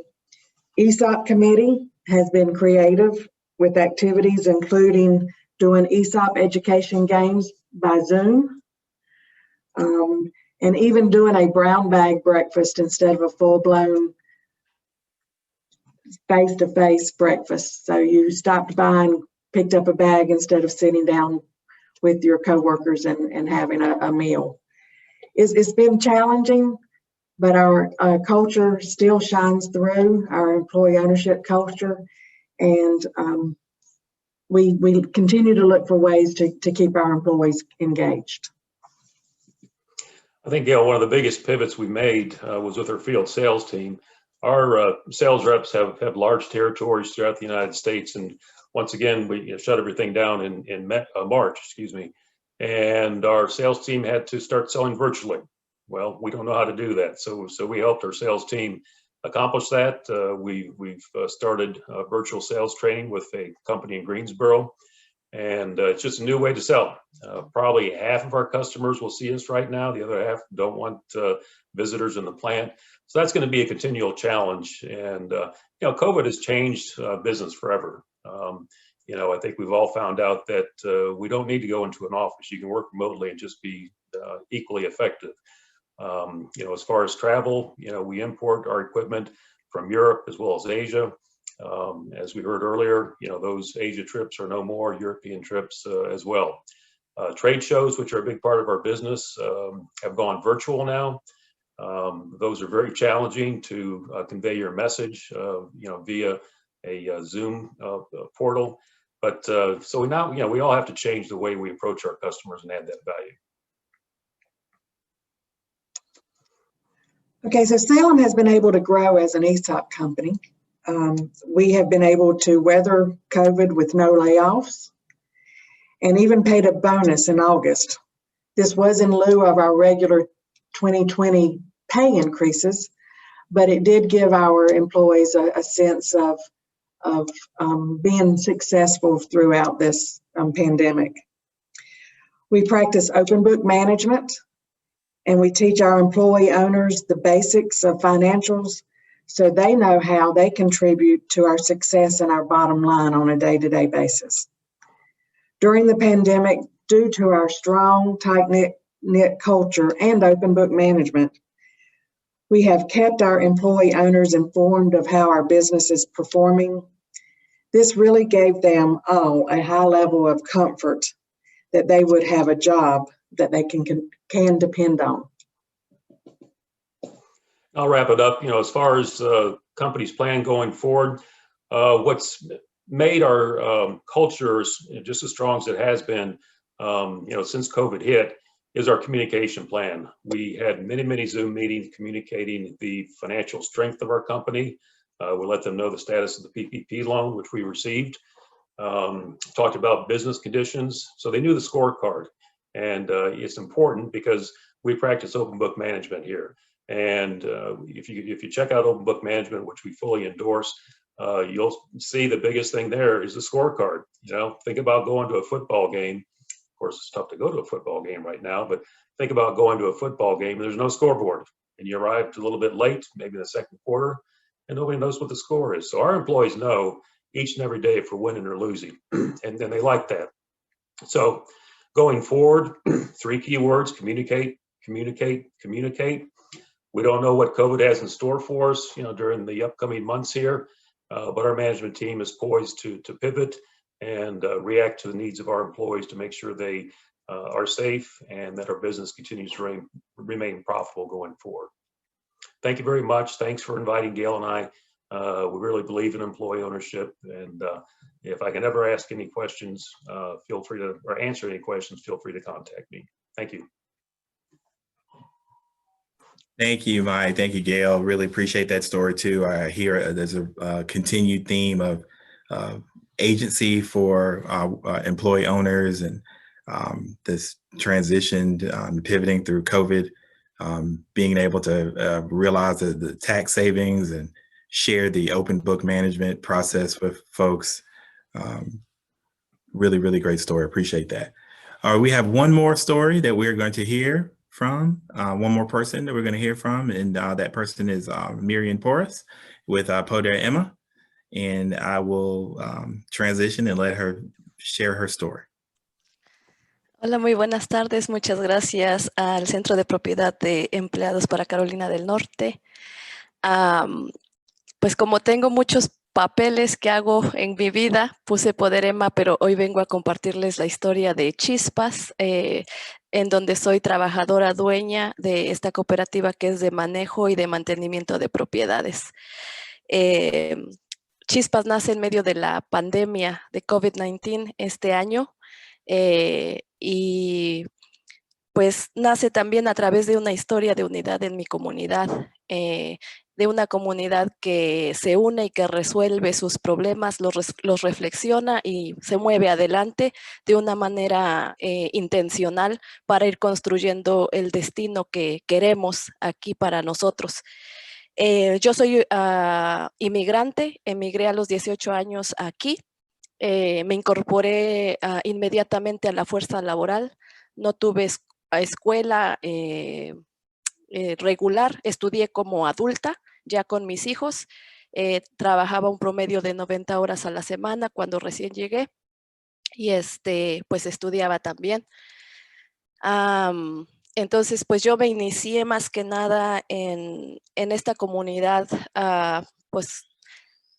ESOP committee has been creative with activities including doing ESOP education games by Zoom. and even doing a brown bag breakfast instead of a full-blown face-to-face breakfast. So you stopped by and picked up a bag instead of sitting down with your coworkers and having a meal. It's been challenging, but our culture still shines through, our employee ownership culture, and we continue to look for ways to keep our employees engaged.
I think, Gail, one of the biggest pivots we made was with our field sales team. Our sales reps have large territories throughout the United States, and once again, we shut everything down in March, excuse me, and our sales team had to start selling virtually. Well, we don't know how to do that, so we helped our sales team accomplish that. We've started virtual sales training with a company in Greensboro, and it's just a new way to sell. Probably half of our customers will see us right now. The other half don't want visitors in the plant. So that's going to be a continual challenge. And, COVID has changed business forever. I think we've all found out that we don't need to go into an office. You can work remotely and just be equally effective. As far as travel, we import our equipment from Europe as well as Asia. As we heard earlier, those Asia trips are no more, European trips as well. Trade shows, which are a big part of our business, have gone virtual now. Those are very challenging to convey your message, via a Zoom portal. But so now, we all have to change the way we approach our customers and add that value.
Okay, so Salem has been able to grow as an ESOP company. We have been able to weather COVID with no layoffs and even paid a bonus in August. This was in lieu of our regular 2020 pay increases, but it did give our employees a sense of being successful throughout this pandemic. We practice open book management, and we teach our employee owners the basics of financials so they know how they contribute to our success and our bottom line on a day-to-day basis. During the pandemic, due to our strong, tight-knit culture and open book management, we have kept our employee owners informed of how our business is performing. This really gave them all a high level of comfort that they would have a job that they can depend on.
I'll wrap it up. As far as company's plan going forward, what's made our culture just as strong as it has been, since COVID hit, is our communication plan. We had many Zoom meetings communicating the financial strength of our company. We let them know the status of the PPP loan, which we received. Talked about business conditions, so they knew the scorecard. And it's important because we practice open book management here. And if you check out open book management, which we fully endorse, you'll see the biggest thing there is the scorecard. Think about going to a football game. Of course, it's tough to go to a football game right now, but think about going to a football game and there's no scoreboard, and you arrived a little bit late, maybe in the second quarter, and nobody knows what the score is. So our employees know each and every day if we're winning or losing, and they like that. So going forward, 3 key words: communicate, communicate, communicate. We don't know what COVID has in store for us, during the upcoming months here, but our management team is poised to pivot and react to the needs of our employees to make sure they are safe and that our business continues to remain profitable going forward. Thank you very much. Thanks for inviting Gail and I. We really believe in employee ownership, and if I can ever ask any questions, feel free to, or answer any questions, feel free to contact me. Thank you.
Thank you, Mike. Thank you, Gail. Really appreciate that story too. I hear there's a continued theme of agency for employee owners, and this transition, pivoting through COVID, being able to realize the tax savings and share the open book management process with folks. Really great story. Appreciate that. We have one more story that we're going to hear from, one more person that we're going to hear from, and that person is Miriam Porras with Poder Emma, and I will transition and let her share her story.
Hola, muy buenas tardes. Muchas gracias al Centro de Propiedad de Empleados para Carolina del Norte. Pues como tengo muchos papeles que hago en mi vida, puse Poderema, pero hoy vengo a compartirles la historia de Chispas, en donde soy trabajadora dueña de esta cooperativa que es de manejo y de mantenimiento de propiedades. Eh, Chispas nace en medio de la pandemia de COVID-19 este año, y pues nace también a través de una historia de unidad en mi comunidad, de una comunidad que se une y que resuelve sus problemas, los reflexiona y se mueve adelante de una manera intencional para ir construyendo el destino que queremos aquí para nosotros. Yo soy inmigrante, emigré a los 18 años aquí. Me incorporé inmediatamente a la fuerza laboral. No tuve escuela regular, estudié como adulta, ya con mis hijos. Trabajaba un promedio de 90 horas a la semana cuando recién llegué y pues estudiaba también. Entonces, pues yo me inicié más que nada en esta comunidad, pues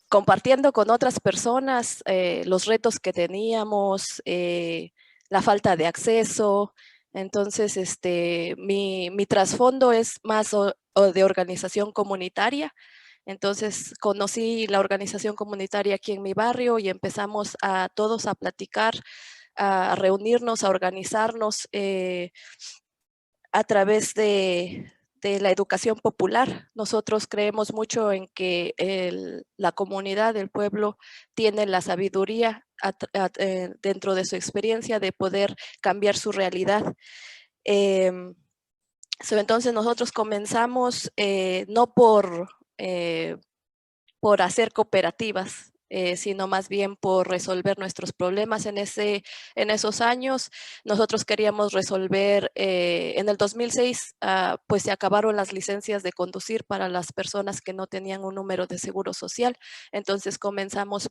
compartiendo con otras personas los retos que teníamos, la falta de acceso. Entonces, mi trasfondo es más de organización comunitaria. Entonces, conocí la organización comunitaria aquí en mi barrio y empezamos a todos a platicar, a reunirnos, a organizarnos a través de la educación popular. Nosotros creemos mucho en que la comunidad, el pueblo, tiene la sabiduría dentro de su experiencia de poder cambiar su realidad. Entonces nosotros comenzamos no por hacer cooperativas, sino más bien por resolver nuestros problemas en esos años. Nosotros queríamos resolver, en el 2006, pues se acabaron las licencias de conducir para las personas que no tenían un número de seguro social. Entonces comenzamos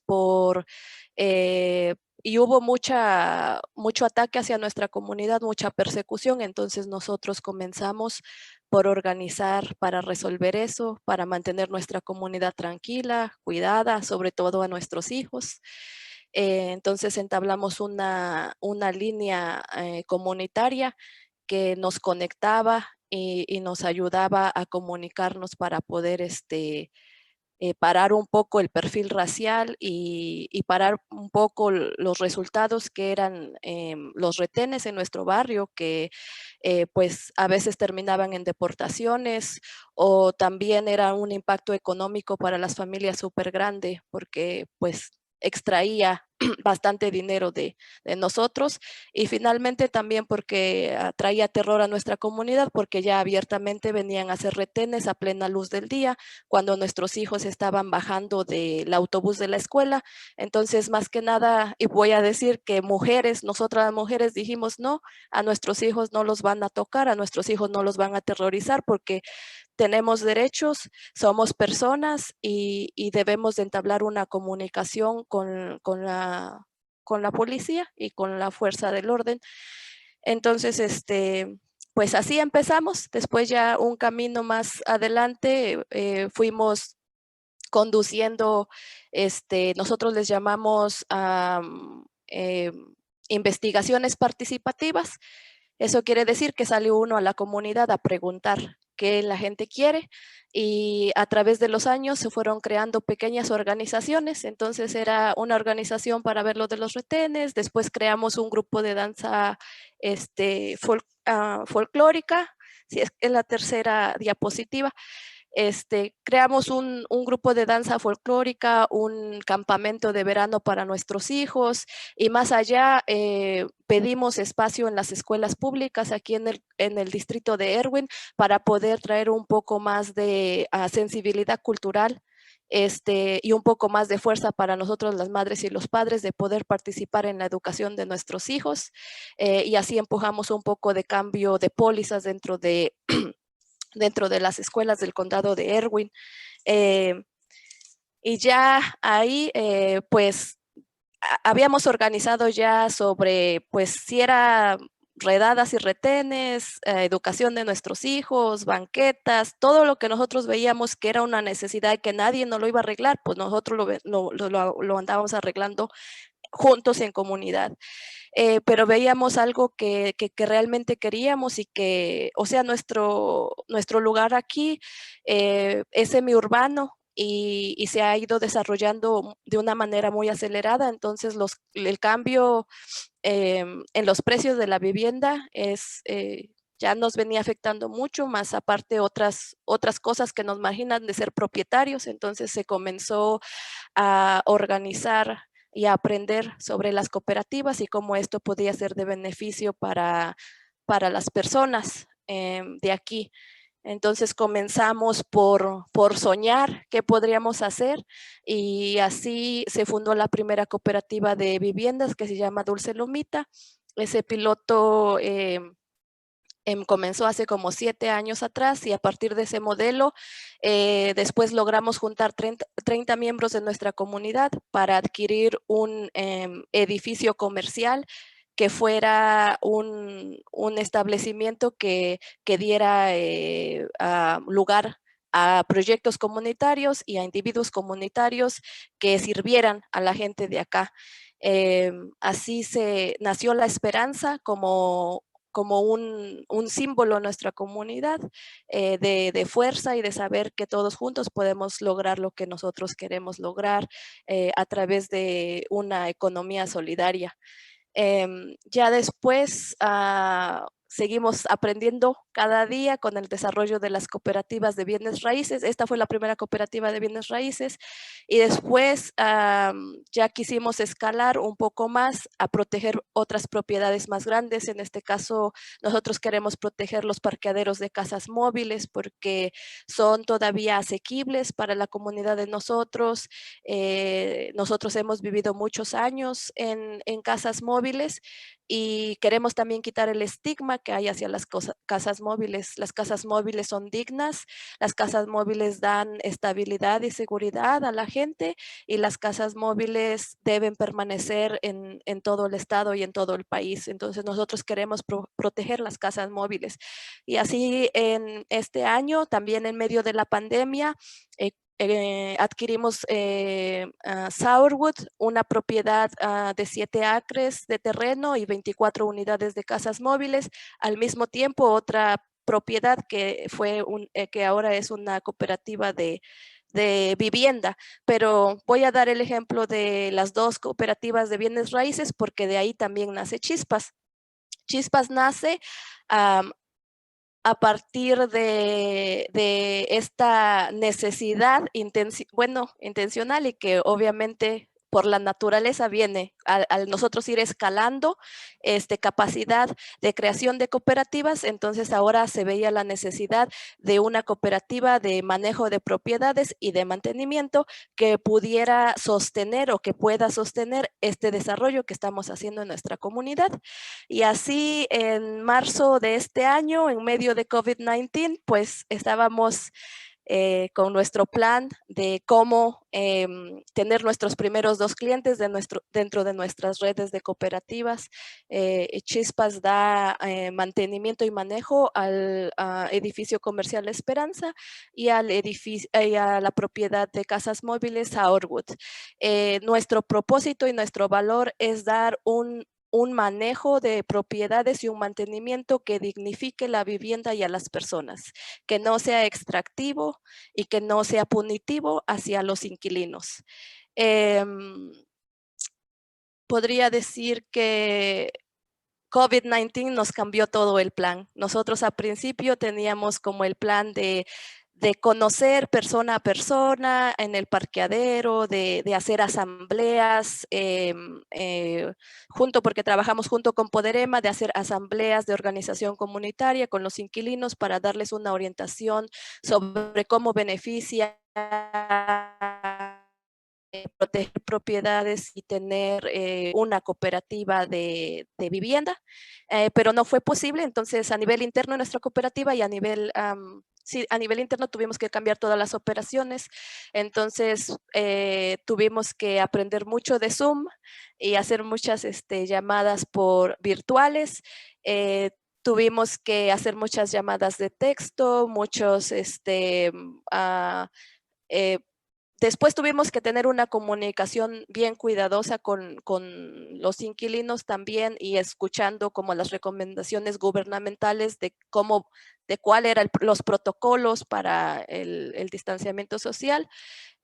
y hubo mucho ataque hacia nuestra comunidad, mucha persecución. Entonces nosotros comenzamos por organizar para resolver eso, para mantener nuestra comunidad tranquila, cuidada, sobre todo a nuestros hijos. Entonces entablamos una línea comunitaria que nos conectaba y nos ayudaba a comunicarnos para poder parar un poco el perfil racial y parar un poco los resultados que eran los retenes en nuestro barrio, que pues a veces terminaban en deportaciones, o también era un impacto económico para las familias súper grande, porque pues extraía bastante dinero de nosotros, y finalmente también porque traía terror a nuestra comunidad, porque ya abiertamente venían a hacer retenes a plena luz del día cuando nuestros hijos estaban bajando del autobús de la escuela. Entonces, más que nada, y voy a decir que nosotras las mujeres dijimos no, a nuestros hijos no los van a tocar, a nuestros hijos no los van a aterrorizar, porque tenemos derechos, somos personas y debemos de entablar una comunicación con la policía y con la fuerza del orden. Entonces, pues así empezamos. Después ya un camino más adelante fuimos conduciendo, nosotros les llamamos investigaciones participativas. Eso quiere decir que sale uno a la comunidad a preguntar qué la gente quiere, y a través de los años se fueron creando pequeñas organizaciones. Entonces era una organización para ver lo de los retenes, después creamos un grupo de danza folclórica, si es en la tercera diapositiva. Creamos un grupo de danza folclórica, un campamento de verano para nuestros hijos, y más allá pedimos espacio en las escuelas públicas aquí en el distrito de Erwin para poder traer un poco más de sensibilidad cultural, y un poco más de fuerza para nosotros las madres y los padres de poder participar en la educación de nuestros hijos, y así empujamos un poco de cambio de pólizas dentro de las escuelas del condado de Erwin. Y ya ahí, pues, habíamos organizado ya sobre, pues, si era redadas y retenes, educación de nuestros hijos, banquetas, todo lo que nosotros veíamos que era una necesidad y que nadie nos lo iba a arreglar, pues nosotros lo andábamos arreglando juntos en comunidad. Pero veíamos algo que realmente queríamos y que, o sea, nuestro lugar aquí es semiurbano y se ha ido desarrollando de una manera muy acelerada, entonces el cambio en los precios de la vivienda ya nos venía afectando mucho, más aparte otras cosas que nos marginan de ser propietarios, entonces se comenzó a organizar y a aprender sobre las cooperativas y cómo esto podía ser de beneficio para las personas de aquí. Entonces comenzamos por soñar qué podríamos hacer y así se fundó la primera cooperativa de viviendas que se llama Dulce Lomita. Ese piloto comenzó hace como 7 años atrás y a partir de ese modelo después logramos juntar 30 miembros de nuestra comunidad para adquirir un edificio comercial que fuera un establecimiento que diera lugar a proyectos comunitarios y a individuos comunitarios que sirvieran a la gente de acá. Así nació La Esperanza como un símbolo en nuestra comunidad de fuerza y de saber que todos juntos podemos lograr lo que nosotros queremos lograr a través de una economía solidaria. Ya después seguimos aprendiendo cada día con el desarrollo de las cooperativas de bienes raíces. Esta fue la primera cooperativa de bienes raíces y después ya quisimos escalar un poco más a proteger otras propiedades más grandes. En este caso, nosotros queremos proteger los parqueaderos de casas móviles porque son todavía asequibles para la comunidad de nosotros. Nosotros hemos vivido muchos años en casas móviles y queremos también quitar el estigma que hay hacia las casas móviles. Las casas móviles son dignas, las casas móviles dan estabilidad y seguridad a la gente y las casas móviles deben permanecer en todo el estado y en todo el país. Entonces nosotros queremos proteger las casas móviles. Y así en este año, también en medio de la pandemia, adquirimos Sourwood, una propiedad de 7 acres de terreno y 24 unidades de casas móviles. Al mismo tiempo, otra propiedad que que ahora es una cooperativa de vivienda, pero voy a dar el ejemplo de las dos cooperativas de bienes raíces porque de ahí también nace Chispas. Chispas nace a partir de esta necesidad intencional y que obviamente por la naturaleza viene al nosotros ir escalando capacidad de creación de cooperativas, entonces ahora se veía la necesidad de una cooperativa de manejo de propiedades y de mantenimiento que pudiera sostener o que pueda sostener este desarrollo que estamos haciendo en nuestra comunidad. Y así en marzo de este año, en medio de COVID-19, pues estábamos con nuestro plan de cómo tener nuestros primeros 2 clientes dentro de nuestras redes de cooperativas. Chispas da mantenimiento y manejo al edificio comercial Esperanza y a la propiedad de casas móviles Sourwood. Nuestro propósito y nuestro valor es dar un manejo de propiedades y un mantenimiento que dignifique la vivienda y a las personas, que no sea extractivo y que no sea punitivo hacia los inquilinos. Podría decir que COVID-19 nos cambió todo el plan. Nosotros al principio teníamos como el plan de conocer persona a persona en el parqueadero, de hacer asambleas, porque trabajamos junto con Poderema, de hacer asambleas de organización comunitaria con los inquilinos para darles una orientación sobre cómo beneficia proteger propiedades y tener una cooperativa de vivienda, pero no fue posible. Entonces, a nivel interno de nuestra cooperativa y a nivel sí, a nivel interno tuvimos que cambiar todas las operaciones, entonces tuvimos que aprender mucho de Zoom y hacer muchas llamadas por virtuales. Tuvimos que hacer muchas llamadas de texto, muchos después tuvimos que tener una comunicación bien cuidadosa con los inquilinos también y escuchando como las recomendaciones gubernamentales de cuál eran los protocolos para el distanciamiento social.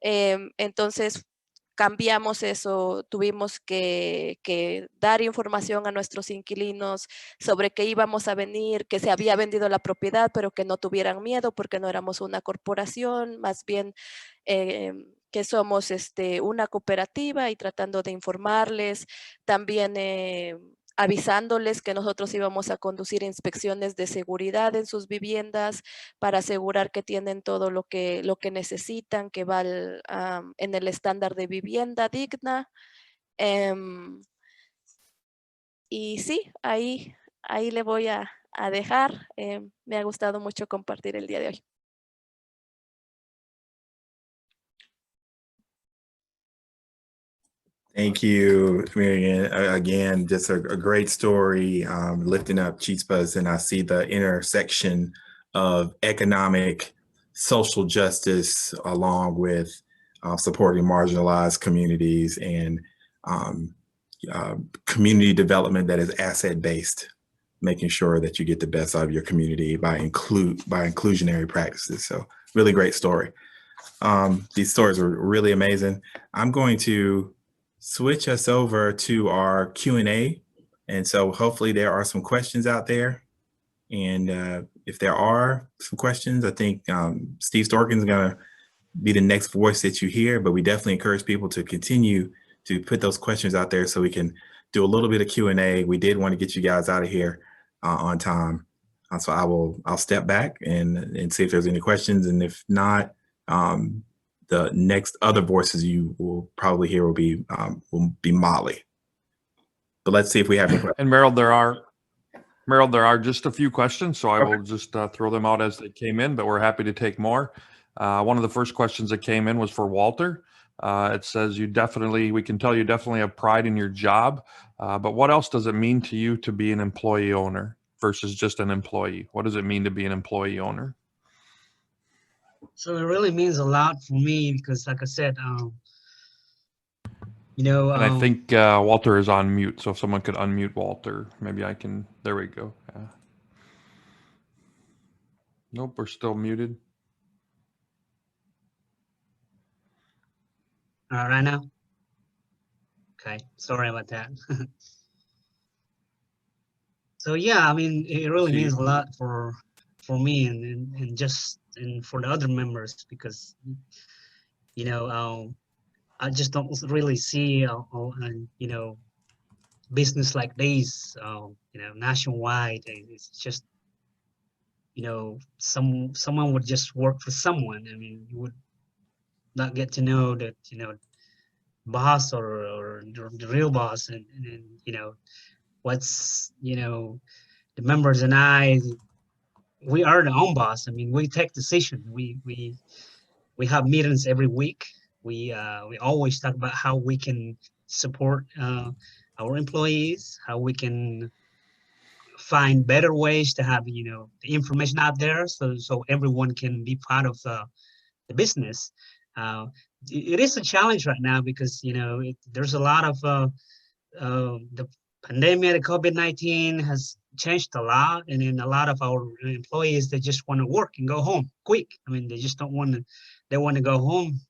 Entonces cambiamos eso, tuvimos que dar información a nuestros inquilinos sobre que íbamos a venir, que se había vendido la propiedad, pero que no tuvieran miedo porque no éramos una corporación, más bien que somos una cooperativa y tratando de informarles, también avisándoles que nosotros íbamos a conducir inspecciones de seguridad en sus viviendas para asegurar que tienen todo lo que necesitan, que va en el estándar de vivienda digna. Y sí, ahí le voy a dejar. Me ha gustado mucho compartir el día de hoy.
Thank you, Marian. Again, just a great story, lifting up chispas, and I see the intersection of economic, social justice, along with supporting marginalized communities and community development that is asset-based, making sure that you get the best out of your community by inclusionary practices. So really great story. These stories were really amazing. I'm going to switch us over to our Q&A. And so hopefully there are some questions out there. And if there are some questions, I think Steve Storkin is going to be the next voice that you hear, but we definitely encourage people to continue to put those questions out there so we can do a little bit of Q&A. We did want to get you guys out of here on time. So I'll step back and see if there's any questions. And if not, the next other voices you will probably hear will be Molly. But let's see if we have any questions.
And Meryl, there are just a few questions, so I will just throw them out as they came in, but we're happy to take more. One of the first questions that came in was for Walter. It says, we can tell you definitely have pride in your job, but what else does it mean to you to be an employee owner versus just an employee? What does it mean to be an employee owner?
So it really means a lot for me because, like I said, you know.
And I think Walter is on mute, so if someone could unmute Walter, maybe I can. There we go. Yeah. Nope, we're still muted.
Right now? Okay, sorry about that. So yeah, I mean, it really means a lot for me and for the other members because, you know, I just don't really see, you know, business like this, you know, nationwide. It's just, you know, someone would just work for someone. I mean, you would not get to know that, you know, boss or the real boss and you know, what's, you know, the members and we are the own boss. I mean, we take decisions. We have meetings every week. We always talk about how we can support our employees, how we can find better ways to have, you know, the information out there so everyone can be part of the business. It is a challenge right now because, you know, there's a lot of the pandemic, the COVID-19 has changed a lot, and then a lot of our employees, they just want to work and go home quick. I mean, they just don't want to, they want to go home.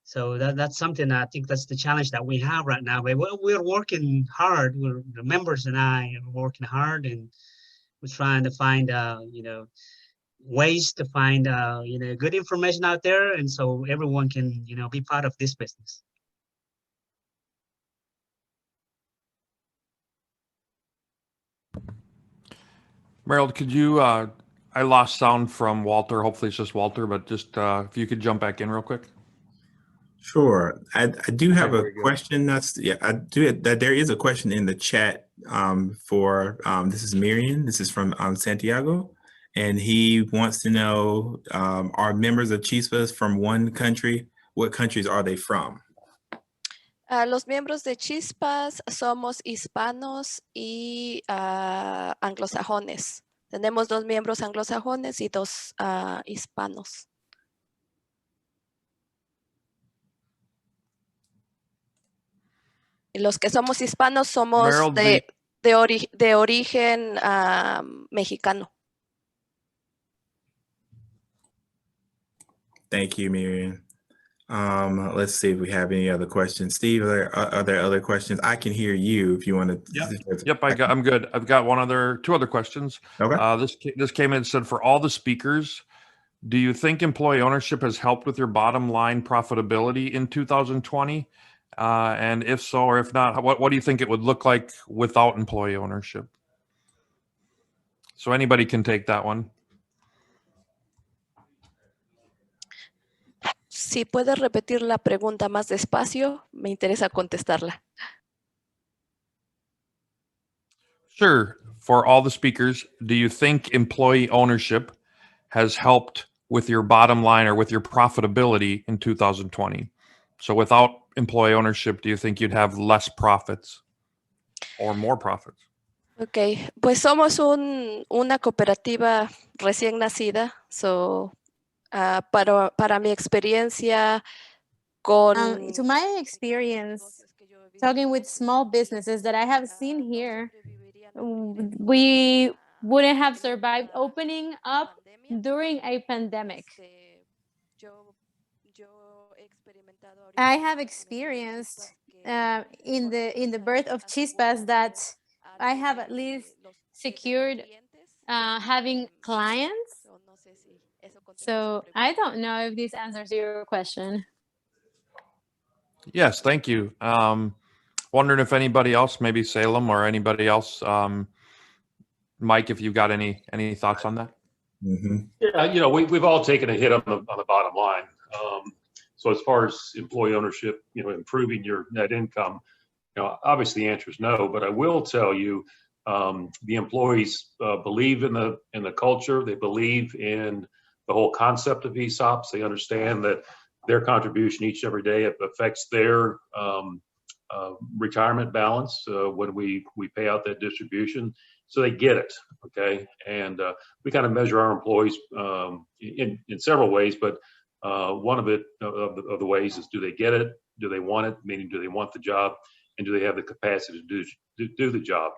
So that's something I think that's the challenge that we have right now. But we're working hard. The members and I are working hard, and we're trying to find, you know, ways to find, you know, good information out there, and so everyone can, you know, be part of this business.
Meryl, could you, I lost sound from Walter. Hopefully it's just Walter, but just if you could jump back in real quick.
Sure. I do have a question. There is a question in the chat for, this is Miriam. This is from Santiago. and he wants to know, are members of Chispas from one country? What countries are they from?
Los miembros de Chispas somos hispanos y anglosajones. Tenemos 2 miembros anglosajones y 2 hispanos. Y los que somos hispanos somos
Meryl,
de origen mexicano.
Thank you, Miriam. Let's see if we have any other questions. Steve, are there other questions? I can hear you if you want to.
Yep, I'm good. I've got two other questions.
Okay.
This came in and said, for all the speakers, do you think employee ownership has helped with your bottom line profitability in 2020? And if so, or if not, what do you think it would look like without employee ownership? So anybody can take that one.
Si puedes repetir la pregunta más despacio, me interesa contestarla.
Sure. For all the speakers, do you think employee ownership has helped with your bottom line or with your profitability in 2020? So without employee ownership, do you think you'd have less profits or more profits?
Ok, pues somos una cooperativa recién nacida. So, para mi experiencia con...
To my experience, talking with small businesses that I have seen here, we wouldn't have survived opening up during a pandemic. I have experienced in the birth of Chispas that I have at least secured having clients. So I don't know if this answers your question.
Yes, thank you. Wondering if anybody else, maybe Salem or anybody else, Mike, if you've got any thoughts on that?
Mm-hmm.
Yeah, we've all taken a hit on the bottom line. So as far as employee ownership, improving your net income, obviously the answer is no. But I will tell you, the employees believe in the culture. They believe in the whole concept of ESOPs. They understand that their contribution each and every day affects their retirement balance when we pay out that distribution. So they get it, okay? And we kind of measure our employees in several ways, but one of the ways is, do they get it? Do they want it? Meaning, do they want the job? And do they have the capacity to do the job?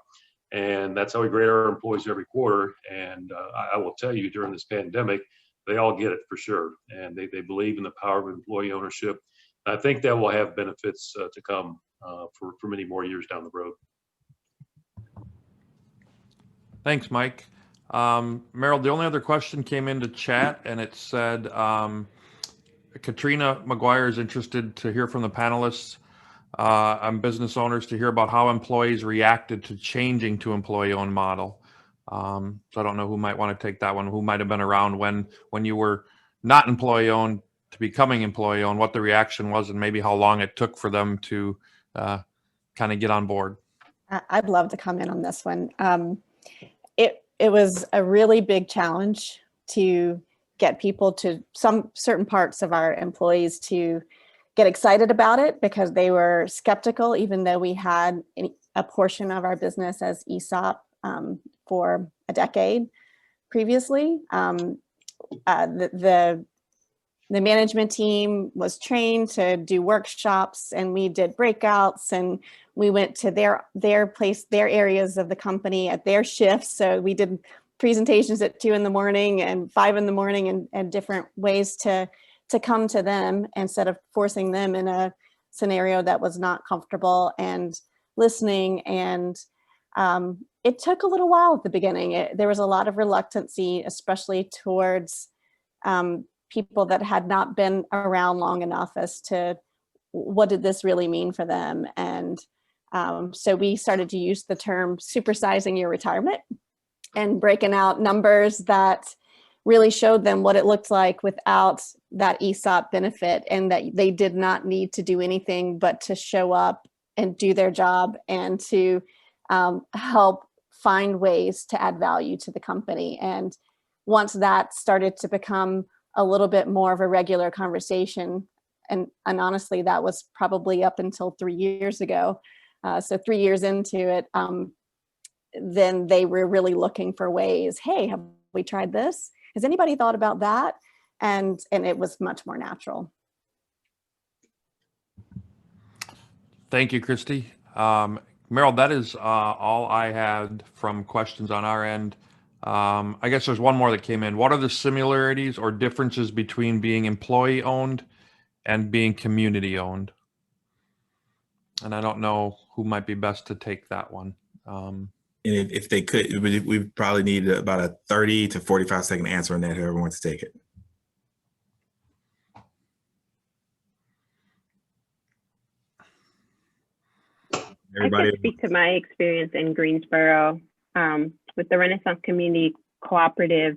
And that's how we grade our employees every quarter. And I will tell you, during this pandemic, they all get it for sure. And they believe in the power of employee ownership. And I think that will have benefits to come for many more years down the road.
Thanks, Mike. Meryl, the only other question came into chat, and it said, Katrina McGuire is interested to hear from the panelists on business owners to hear about how employees reacted to changing to employee-owned model. So I don't know who might want to take that one, who might have been around when you were not employee-owned to becoming employee-owned, what the reaction was, and maybe how long it took for them to kind of get on board.
I'd love to comment on this one. It was a really big challenge to get people to some certain parts of our employees to get excited about it, because they were skeptical, even though we had a portion of our business as ESOP for a decade previously. The management team was trained to do workshops, and we did breakouts, and we went to their place, their areas of the company at their shifts. So we did presentations at 2 a.m. and 5 a.m. and different ways to come to them instead of forcing them in a scenario that was not comfortable, and listening. And it took a little while at the beginning. There was a lot of reluctancy, especially towards people that had not been around long enough as to what did this really mean for them. And so we started to use the term supersizing your retirement and breaking out numbers that really showed them what it looked like without that ESOP benefit, and that they did not need to do anything but to show up and do their job and to help find ways to add value to the company. And once that started to become a little bit more of a regular conversation, and honestly, that was probably up until 3 years ago. So 3 years into it, then they were really looking for ways. Hey, have we tried this? Has anybody thought about that? And it was much more natural.
Thank you, Christy. Meryl, that is all I had from questions on our end. I guess there's one more that came in. What are the similarities or differences between being employee owned and being community owned? And I don't know who might be best to take that one.
And if they could, we probably need about a 30 to 45-second answer on that, whoever wants to take it. Everybody.
I can speak to my experience in Greensboro with the Renaissance Community Cooperative.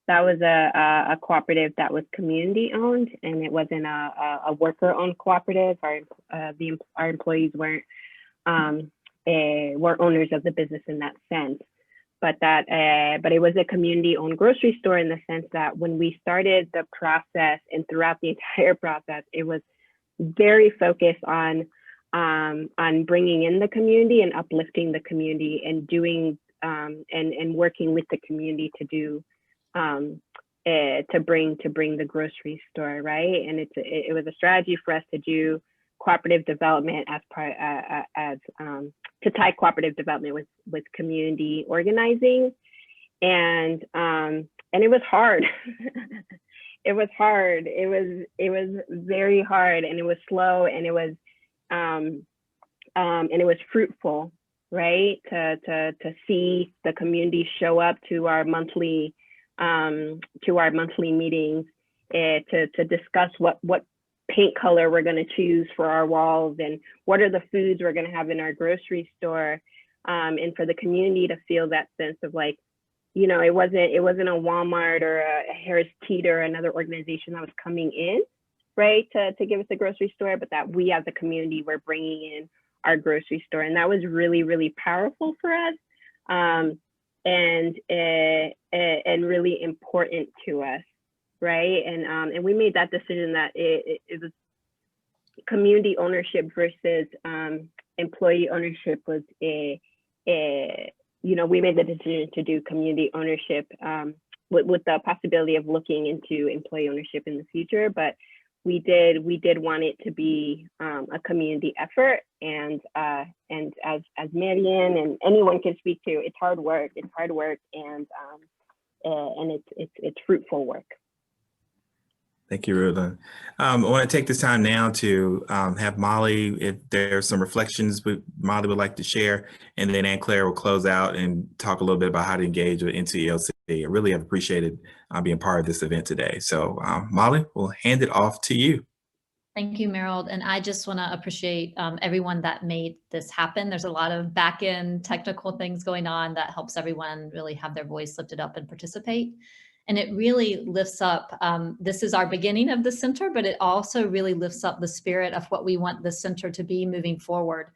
That was a cooperative that was community owned, and it wasn't a worker owned cooperative. Our employees weren't were owners of the business in that sense. But it was a community owned grocery store in the sense that when we started the process and throughout the entire process, it was very focused on bringing in the community and uplifting the community and doing and working with the community to do to bring the grocery store, right? And it was a strategy for us to do cooperative development to tie cooperative development with community organizing, and it was hard. It was hard. It was very hard, and it was slow, and it was fruitful, right? To see the community show up to our monthly meetings, to discuss what paint color we're going to choose for our walls and what are the foods we're going to have in our grocery store, and for the community to feel that sense of like, you know, it wasn't a Walmart or a Harris Teeter or another organization that was coming in, right, to give us a grocery store, but that we as a community were bringing in our grocery store. And that was really, really powerful for us, and really important to us, right? And we made that decision that it was community ownership versus employee ownership was we made the decision to do community ownership with the possibility of looking into employee ownership in the future, but we did want it to be a community effort, and as Marian and anyone can speak to, it's hard work, and it's fruitful work.
Thank you, Rutland. I want to take this time now to have Molly, if there's some reflections Molly would like to share, and then Ann Claire will close out and talk a little bit about how to engage with NCELC. I really have appreciated being part of this event today. So Molly, we'll hand it off to you.
Thank you, Meryl. And I just want to appreciate everyone that made this happen. There's a lot of back-end technical things going on that helps everyone really have their voice lifted up and participate. And it really lifts up, this is our beginning of the center, but it also really lifts up the spirit of what we want the center to be moving forward.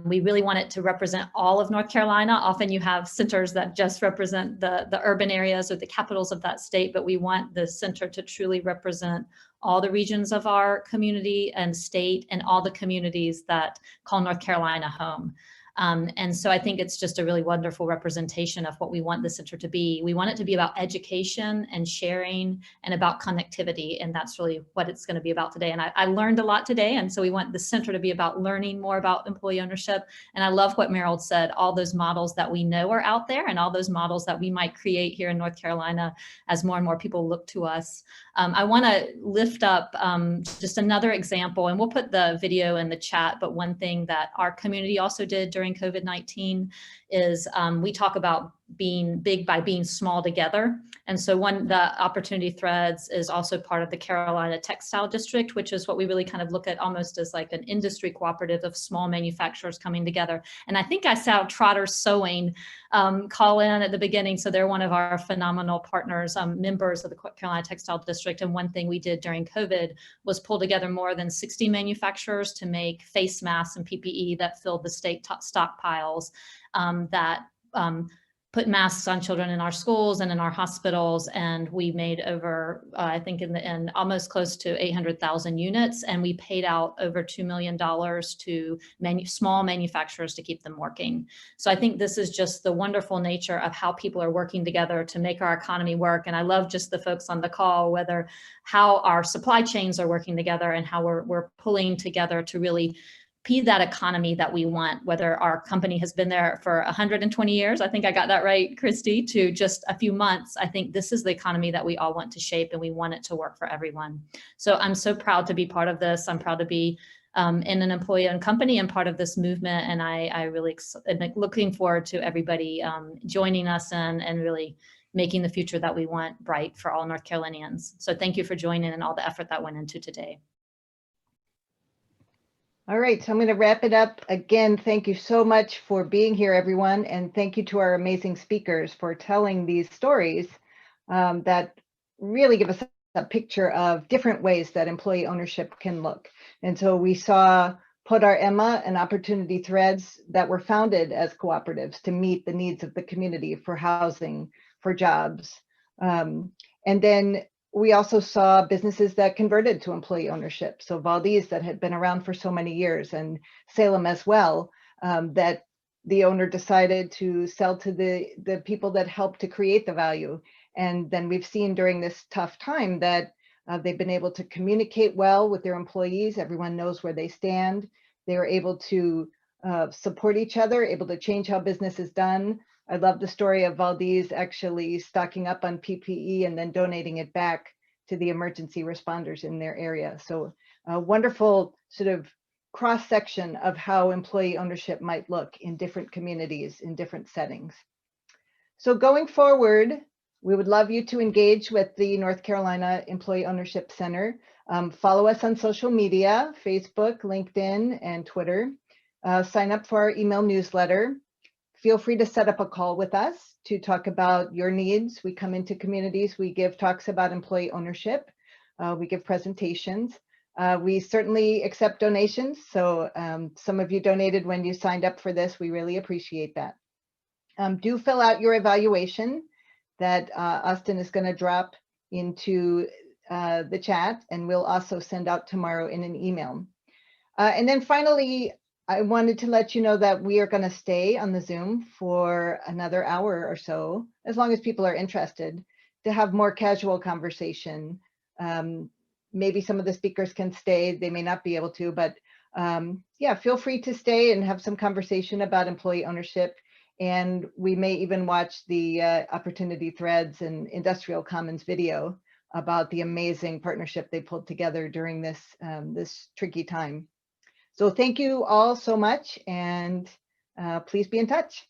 We really want it to represent all of North Carolina. Often you have centers that just represent the urban areas or the capitals of that state, but we want the center to truly represent all the regions of our community and state and all the communities that call North Carolina home. And so I think it's just a really wonderful representation of what we want the center to be. We want it to be about education and sharing and about connectivity. And that's really what it's going to be about today. And I learned a lot today. And so we want the center to be about learning more about employee ownership. And I love what Meryl said, all those models that we know are out there and all those models that we might create here in North Carolina as more and more people look to us. I want to lift up just another example, and we'll put the video in the chat, but one thing that our community also did during COVID-19 is we talk about being big by being small together. And so the opportunity threads is also part of the Carolina Textile District, which is what we really kind of look at almost as like an industry cooperative of small manufacturers coming together. And I think I saw Trotter Sewing call in at the beginning. So they're one of our phenomenal partners, members of the Carolina Textile District. And one thing we did during COVID was pull together more than 60 manufacturers to make face masks and PPE that filled the state stockpiles that put masks on children in our schools and in our hospitals. And we made over, I think in the end, almost close to 800,000 units. And we paid out over $2 million to small manufacturers to keep them working. So I think this is just the wonderful nature of how people are working together to make our economy work. And I love just the folks on the call, whether how our supply chains are working together and how we're pulling together to really be that economy that we want, whether our company has been there for 120 years, I think I got that right, Christy, to just a few months. I think this is the economy that we all want to shape, and we want it to work for everyone. So I'm so proud to be part of this. I'm proud to be in an employee-owned company and part of this movement. And I really am looking forward to everybody joining us and really making the future that we want bright for all North Carolinians. So thank you for joining and all the effort that went into today.
All right, so I'm going to wrap it up. Again, thank you so much for being here, everyone. And thank you to our amazing speakers for telling these stories that really give us a picture of different ways that employee ownership can look. And so we saw Put Our Emma and Opportunity Threads that were founded as cooperatives to meet the needs of the community for housing, for jobs. And then we also saw businesses that converted to employee ownership. So Valdez, that had been around for so many years, and Salem as well, that the owner decided to sell to the people that helped to create the value. And then we've seen during this tough time that they've been able to communicate well with their employees. Everyone knows where they stand. They were able to support each other, able to change how business is done. I love the story of Valdez actually stocking up on PPE and then donating it back to the emergency responders in their area. So a wonderful sort of cross section of how employee ownership might look in different communities, in different settings. So going forward, we would love you to engage with the North Carolina Employee Ownership Center. Follow us on social media, Facebook, LinkedIn, and Twitter. Sign up for our email newsletter. Feel free to set up a call with us to talk about your needs. We come into communities, we give talks about employee ownership, we give presentations. We certainly accept donations. So some of you donated when you signed up for this. We really appreciate that. Do fill out your evaluation that Austin is going to drop into the chat, and we'll also send out tomorrow in an email. And then finally, I wanted to let you know that we are going to stay on the Zoom for another hour or so, as long as people are interested, to have more casual conversation. Maybe some of the speakers can stay, they may not be able to, but yeah, feel free to stay and have some conversation about employee ownership. And we may even watch the Opportunity Threads and Industrial Commons video about the amazing partnership they pulled together during this, this tricky time. So thank you all so much, and please be in touch.